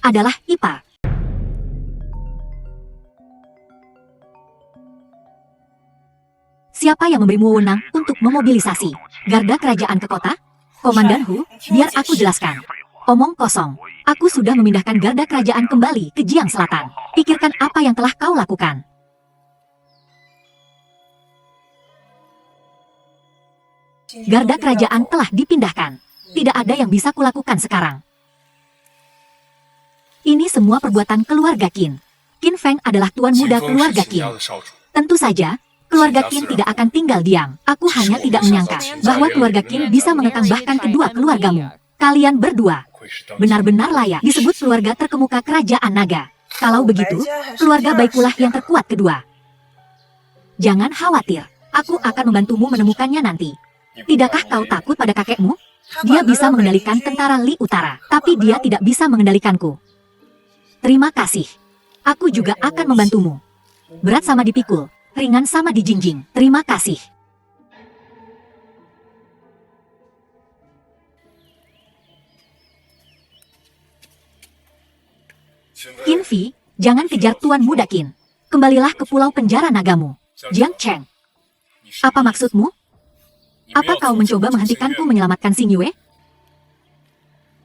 adalah ipar. Siapa yang memberimu wewenang untuk memobilisasi garda kerajaan ke kota? Komandan Hu, biar aku jelaskan. Omong kosong. Aku sudah memindahkan garda kerajaan kembali ke Jiang Selatan. Pikirkan apa yang telah kau lakukan. Garda kerajaan telah dipindahkan. Tidak ada yang bisa kulakukan sekarang. Ini semua perbuatan keluarga Qin. Qin Feng adalah tuan muda keluarga Qin. Tentu saja, keluarga Qin tidak akan tinggal diam. Aku hanya tidak menyangka bahwa keluarga Qin bisa mengekang bahkan kedua keluargamu. Kalian berdua benar-benar layak disebut keluarga terkemuka kerajaan naga. Kalau begitu, keluarga baikulah yang terkuat kedua. Jangan khawatir, aku akan membantumu menemukannya nanti. Tidakkah kau takut pada kakekmu? Dia bisa mengendalikan tentara Li Utara, tapi dia tidak bisa mengendalikanku. Terima kasih. Aku juga akan membantumu. Berat sama dipikul, ringan sama dijinjing. Terima kasih. Qinfi, jangan kejar tuan muda Qin. Kembalilah ke pulau penjara nagamu. Jiang Cheng. Apa maksudmu? Apa kau mencoba menghentikanku menyelamatkan Xing Yue?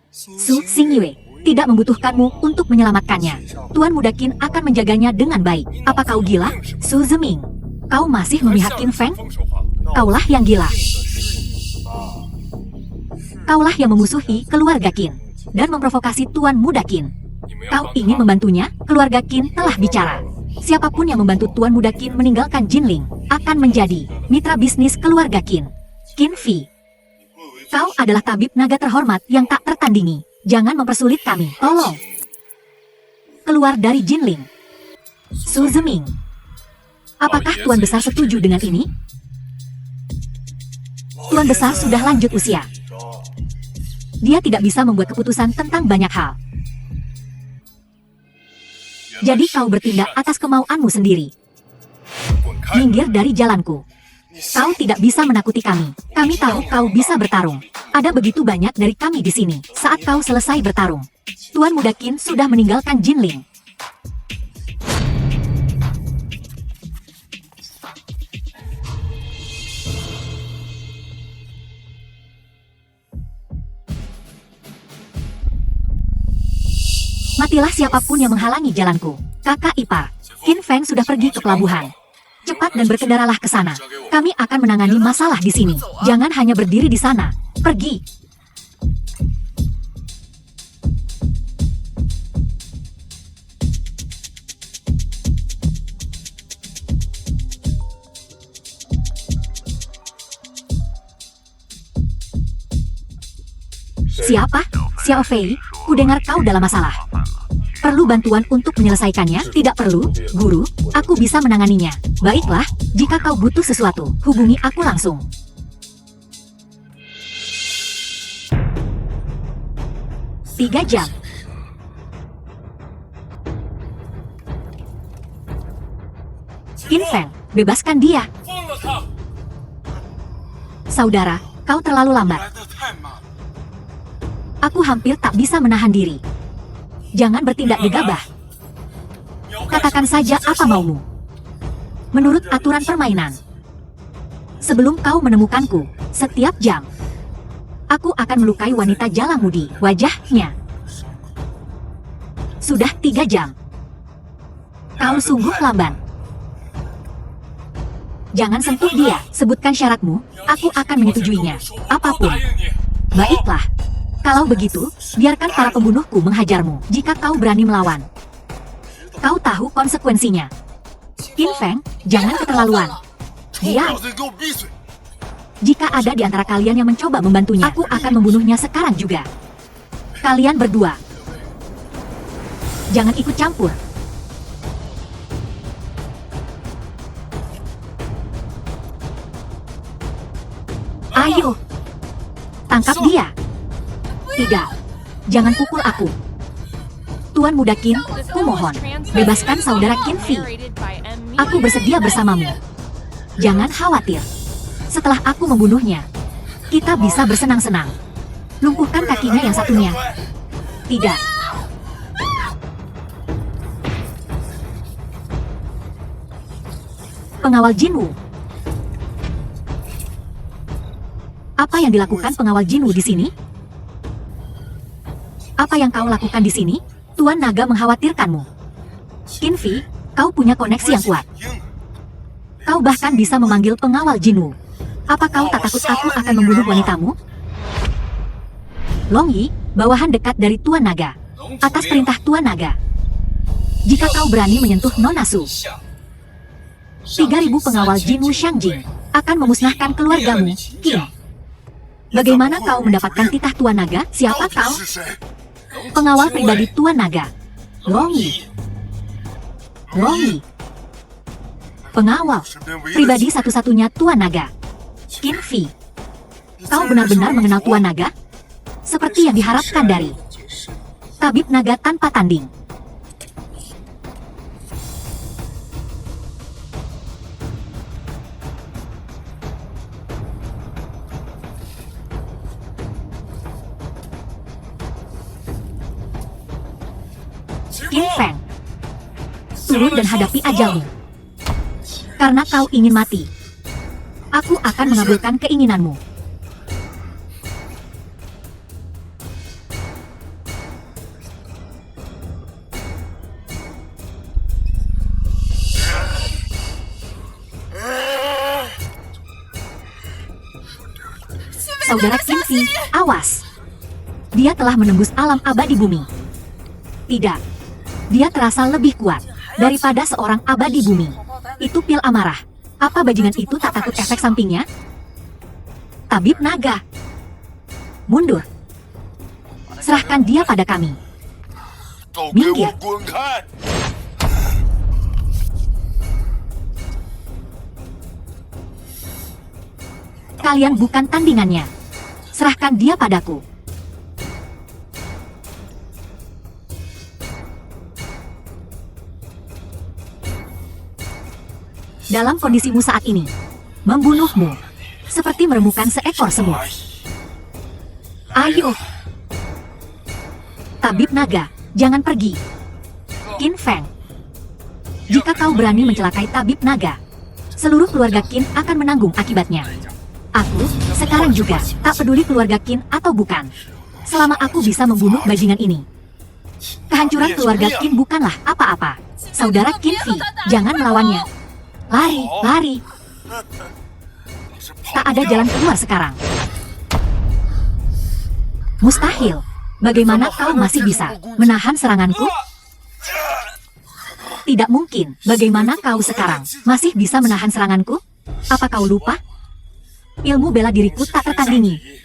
Xing Yue tidak membutuhkanmu untuk menyelamatkannya. Tuan muda Qin akan menjaganya dengan baik. Apa kau gila? Su Zeming, kau masih memihak Qin Feng? Kaulah yang gila. Kaulah yang memusuhi keluarga Qin dan memprovokasi tuan muda Qin. Kau ingin membantunya? Keluarga Qin telah bicara. Siapapun yang membantu tuan muda Qin meninggalkan Jinling akan menjadi mitra bisnis keluarga Qin. Qinfi, kau adalah tabib naga terhormat yang tak tertandingi. Jangan mempersulit kami, tolong. Keluar dari Jinling. Su Zeming, apakah Tuan Besar setuju dengan ini? Tuan Besar sudah lanjut usia. Dia tidak bisa membuat keputusan tentang banyak hal. Jadi kau bertindak atas kemauanmu sendiri. Minggir dari jalanku. Kau tidak bisa menakuti kami. Kami tahu kau bisa bertarung. Ada begitu banyak dari kami di sini. Saat kau selesai bertarung, Tuan muda Qin sudah meninggalkan Jinling. Matilah siapapun yang menghalangi jalanku. Kakak ipar, Qin Feng sudah pergi ke pelabuhan. Cepat dan berkendaralah ke sana. Kami akan menangani masalah di sini. Jangan hanya berdiri di sana. Pergi. Siapa? Xiao Fei, kudengar kau dalam masalah. Perlu bantuan untuk menyelesaikannya? Tidak perlu, guru. Aku bisa menanganinya. Baiklah, jika kau butuh sesuatu, hubungi aku langsung. Tiga jam. Qin Feng, bebaskan dia. Saudara, kau terlalu lambat. Aku hampir tak bisa menahan diri. Jangan bertindak gegabah. Katakan saja apa maumu. Menurut aturan permainan, sebelum kau menemukanku, setiap jam, aku akan melukai wanita jalamu di wajahnya. Sudah 3 jam. Kau sungguh lamban. Jangan sentuh dia. Sebutkan syaratmu, aku akan menyetujuinya. Apapun. Baiklah. Kalau begitu, biarkan para pembunuhku menghajarmu. Jika kau berani melawan, kau tahu konsekuensinya. Qin Feng, jangan keterlaluan. Dia. Jika ada di antara kalian yang mencoba membantunya, aku akan membunuhnya sekarang juga. Kalian berdua, jangan ikut campur. Ayo, tangkap dia. Tidak, jangan pukul aku. Tuan Muda Qin, kumohon, bebaskan saudara Qin Fi. Aku bersedia bersamamu. Jangan khawatir. Setelah aku membunuhnya, kita bisa bersenang-senang. Lumpuhkan kakinya yang satunya. Tidak. Pengawal Jinwu. Apa yang dilakukan pengawal Jinwu di sini? Apa yang kau lakukan di sini? Tuan Naga mengkhawatirkanmu. Qin Fi, kau punya koneksi yang kuat. Kau bahkan bisa memanggil pengawal Jinwu. Apa kau tak takut aku akan membunuh wanitamu? Long Yi, bawahan dekat dari Tuan Naga. Atas perintah Tuan Naga. Jika kau berani menyentuh Nona Su, 3.000 pengawal Jinwu Xiangjing akan memusnahkan keluargamu, Qin. Bagaimana kau mendapatkan titah Tuan Naga? Siapa kau? Pengawal pribadi Tuan Naga. Long Yi. Long Yi. Pengawal pribadi satu-satunya Tuan Naga. Qin Fi, kau benar-benar mengenal Tuan Naga? Seperti yang diharapkan dari tabib naga tanpa tanding. Qin Feng, turun dan hadapi ajalmu. Karena kau ingin mati, aku akan mengabulkan keinginanmu. Saudara Qin Fi, awas. Dia telah menembus alam abadi bumi. Tidak, dia terasa lebih kuat daripada seorang abadi bumi. Itu pil amarah. Apa bajingan itu tak takut efek sampingnya? Tabib naga. Mundur. Serahkan dia pada kami. Minggir. Kalian bukan tandingannya. Serahkan dia padaku. Dalam kondisimu saat ini, membunuhmu seperti meremukan seekor semut. Ayo, Tabib Naga, jangan pergi. Qin Feng, jika kau berani mencelakai Tabib Naga, seluruh keluarga Qin akan menanggung akibatnya. Aku, sekarang juga, tak peduli keluarga Qin atau bukan. Selama aku bisa membunuh bajingan ini, kehancuran keluarga Qin bukanlah apa-apa. Saudara Qin Fi, jangan melawannya. Lari, lari. Tak ada jalan keluar sekarang. Mustahil. Bagaimana kau masih bisa menahan seranganku? Tidak mungkin. Bagaimana kau sekarang masih bisa menahan seranganku? Apa kau lupa? Ilmu bela diriku tak tertandingi.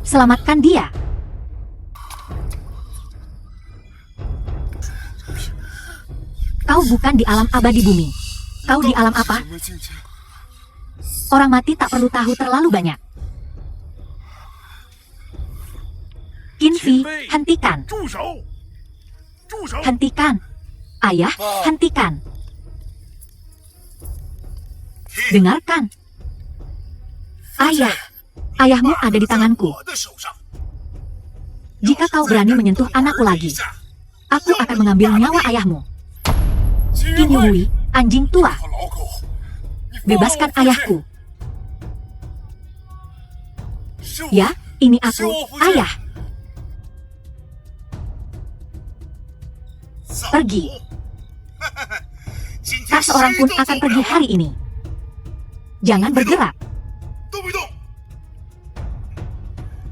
Selamatkan dia. Kau bukan di alam abadi bumi. Kau di alam apa? Orang mati tak perlu tahu terlalu banyak. Qin Fi, hentikan. Hentikan. Ayah, hentikan. Dengarkan. Ayah, ayahmu ada di tanganku. Jika kau berani menyentuh anakku lagi, aku akan mengambil nyawa ayahmu. Qin Yui, anjing tua. Bebaskan ayahku. Ya, ini aku, ayah. Pergi. Tak seorang pun akan pergi hari ini. Jangan bergerak.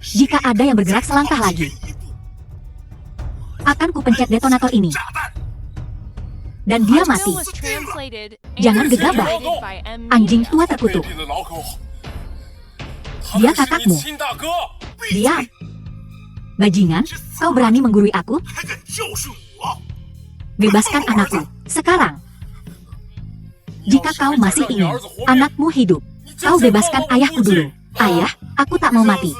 Jika ada yang bergerak selangkah lagi, akan kupencet detonator ini. Dan dia mati. Jangan gegabah. Anjing tua terkutuk. Dia kakakmu. Diam. Bajingan, kau berani menggurui aku? Bebaskan anakku, sekarang. Jika kau masih ingin anakmu hidup, kau bebaskan ayahku dulu. Ayah, aku tak mau mati.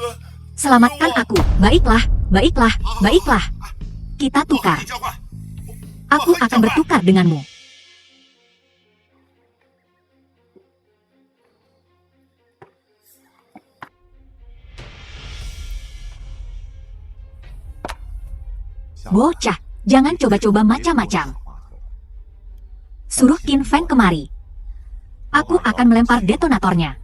Selamatkan aku. Baiklah, baiklah, baiklah. Kita tukar. Aku akan bertukar denganmu. Bocah, jangan coba-coba macam-macam. Suruh Qin Feng kemari. Aku akan melempar detonatornya.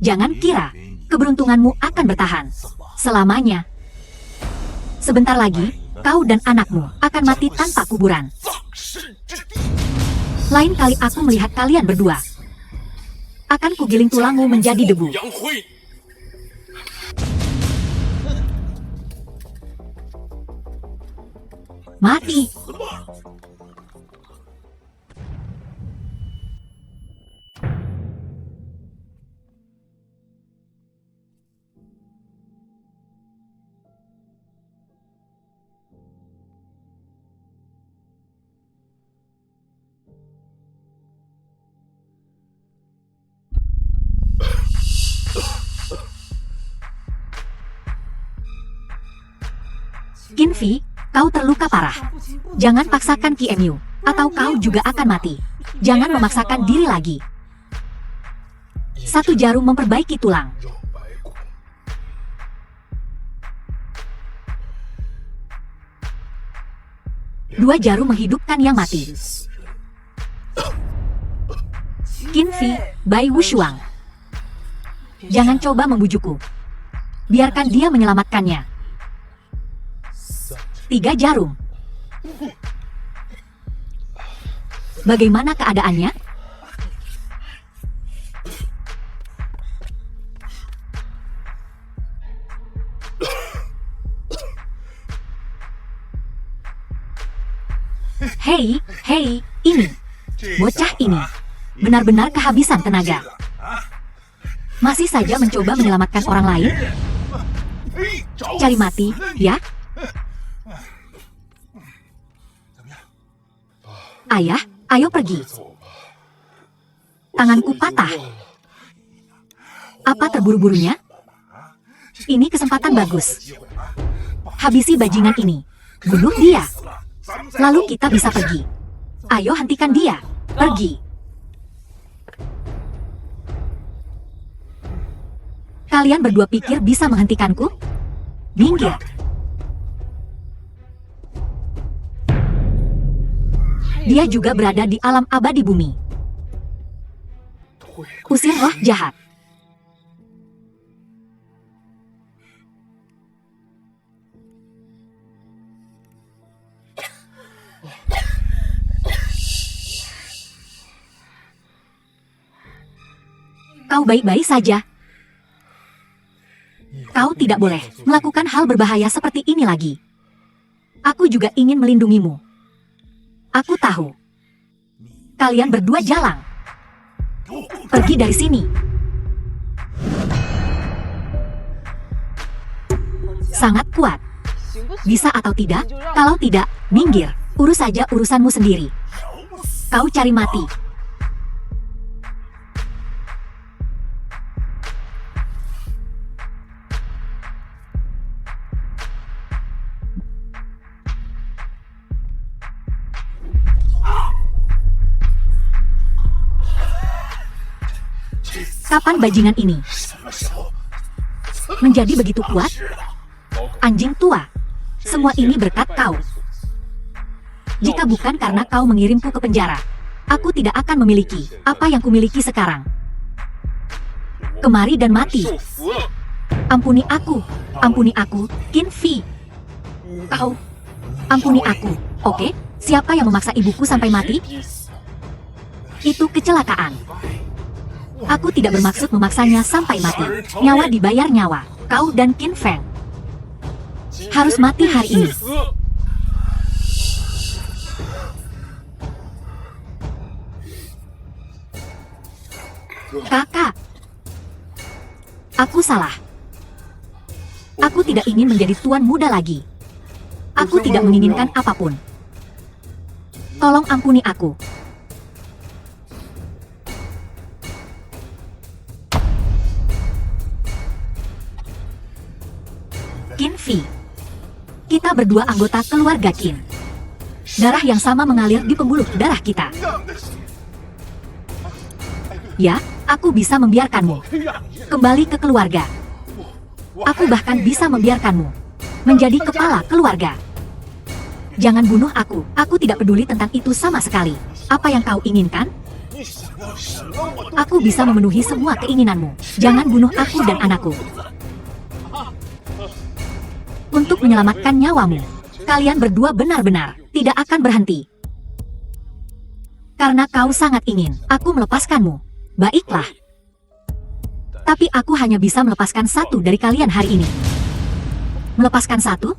Jangan kira keberuntunganmu akan bertahan selamanya. Sebentar lagi, kau dan anakmu akan mati tanpa kuburan. Lain kali aku melihat kalian berdua, akan kugiling tulangmu menjadi debu. Mati. Qin Fi, kau terluka parah. Jangan paksakan QMU, atau kau juga akan mati. Jangan memaksakan diri lagi. Satu jarum memperbaiki tulang. Dua jarum menghidupkan yang mati. Qin Fi, Bai Wushuang. Jangan coba membujukku. Biarkan dia menyelamatkannya. 3 jarum. Bagaimana keadaannya? Hei, hei, ini. Bocah ini benar-benar kehabisan tenaga. Masih saja mencoba menyelamatkan orang lain? Cari mati, ya? Ayah, ayo pergi. Tanganku patah. Apa terburu-burunya? Ini kesempatan bagus. Habisi bajingan ini. Bunuh dia. Lalu kita bisa pergi. Ayo hentikan dia. Pergi. Kalian berdua pikir bisa menghentikanku? Minggir. Dia juga berada di alam abadi bumi. Usir roh jahat. Kau baik-baik saja. Kau tidak boleh melakukan hal berbahaya seperti ini lagi. Aku juga ingin melindungimu. Aku tahu. Kalian berdua jalang. Pergi dari sini. Sangat kuat. Bisa atau tidak? Kalau tidak, minggir. Urus saja urusanmu sendiri. Kau cari mati. Kapan bajingan ini menjadi begitu kuat? Anjing tua, semua ini berkat kau. Jika bukan karena kau mengirimku ke penjara, aku tidak akan memiliki apa yang kumiliki sekarang. Kemari dan mati. Ampuni aku, Qin Fi. Kau, ampuni aku, oke? Siapa yang memaksa ibuku sampai mati? Itu kecelakaan. Aku tidak bermaksud memaksanya sampai mati. Nyawa dibayar nyawa. Kau dan Qin Feng harus mati hari ini. Kakak, aku salah. Aku tidak ingin menjadi tuan muda lagi. Aku tidak menginginkan apapun. Tolong ampuni aku. Qin Fei, kita berdua anggota keluarga Qin. Darah yang sama mengalir di pembuluh darah kita. Ya, aku bisa membiarkanmu kembali ke keluarga. Aku bahkan bisa membiarkanmu menjadi kepala keluarga. Jangan bunuh aku. Aku tidak peduli tentang itu sama sekali. Apa yang kau inginkan? Aku bisa memenuhi semua keinginanmu. Jangan bunuh aku dan anakku. Untuk menyelamatkan nyawamu, kalian berdua benar-benar tidak akan berhenti. Karena kau sangat ingin aku melepaskanmu. Baiklah. Tapi aku hanya bisa melepaskan satu dari kalian hari ini. Melepaskan satu?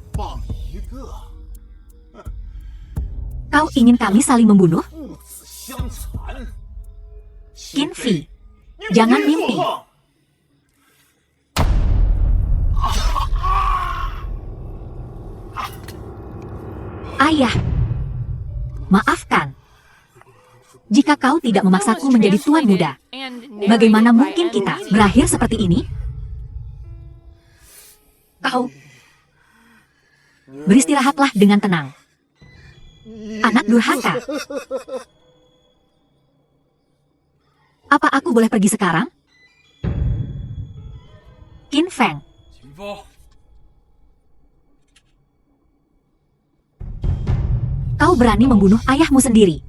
Kau ingin kami saling membunuh? Qin Fei, jangan mimpi. Ayah, maafkan. Jika kau tidak memaksaku menjadi tuan muda, bagaimana mungkin kita berakhir seperti ini? Kau beristirahatlah dengan tenang. Anak durhaka. Apa aku boleh pergi sekarang? Qin Feng. Kau berani membunuh ayahmu sendiri.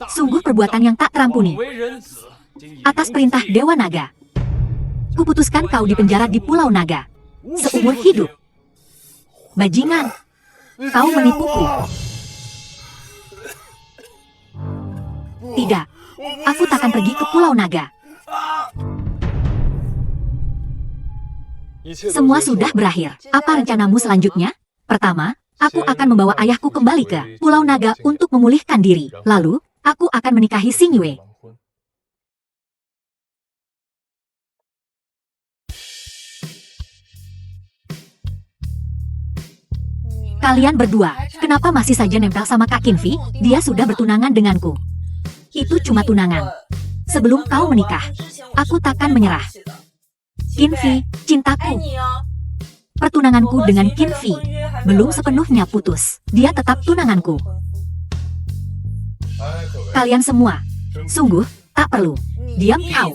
Sungguh perbuatan yang tak terampuni. Atas perintah Dewa Naga, kuputuskan kau dipenjara di Pulau Naga seumur hidup. Bajingan, kau menipuku. Tidak, aku takkan pergi ke Pulau Naga. Semua sudah berakhir. Apa rencanamu selanjutnya? Pertama, aku akan membawa ayahku kembali ke Pulau Naga untuk memulihkan diri. Lalu, aku akan menikahi Xing Yue. Kalian berdua, kenapa masih saja nempel sama Kak Qin Fei? Dia sudah bertunangan denganku. Itu cuma tunangan. Sebelum kau menikah, aku takkan menyerah. Qin Fei, cintaku. Pertunanganku dengan Qin Fei belum sepenuhnya putus. Dia tetap tunanganku. Kalian semua, sungguh, tak perlu. Diam kau.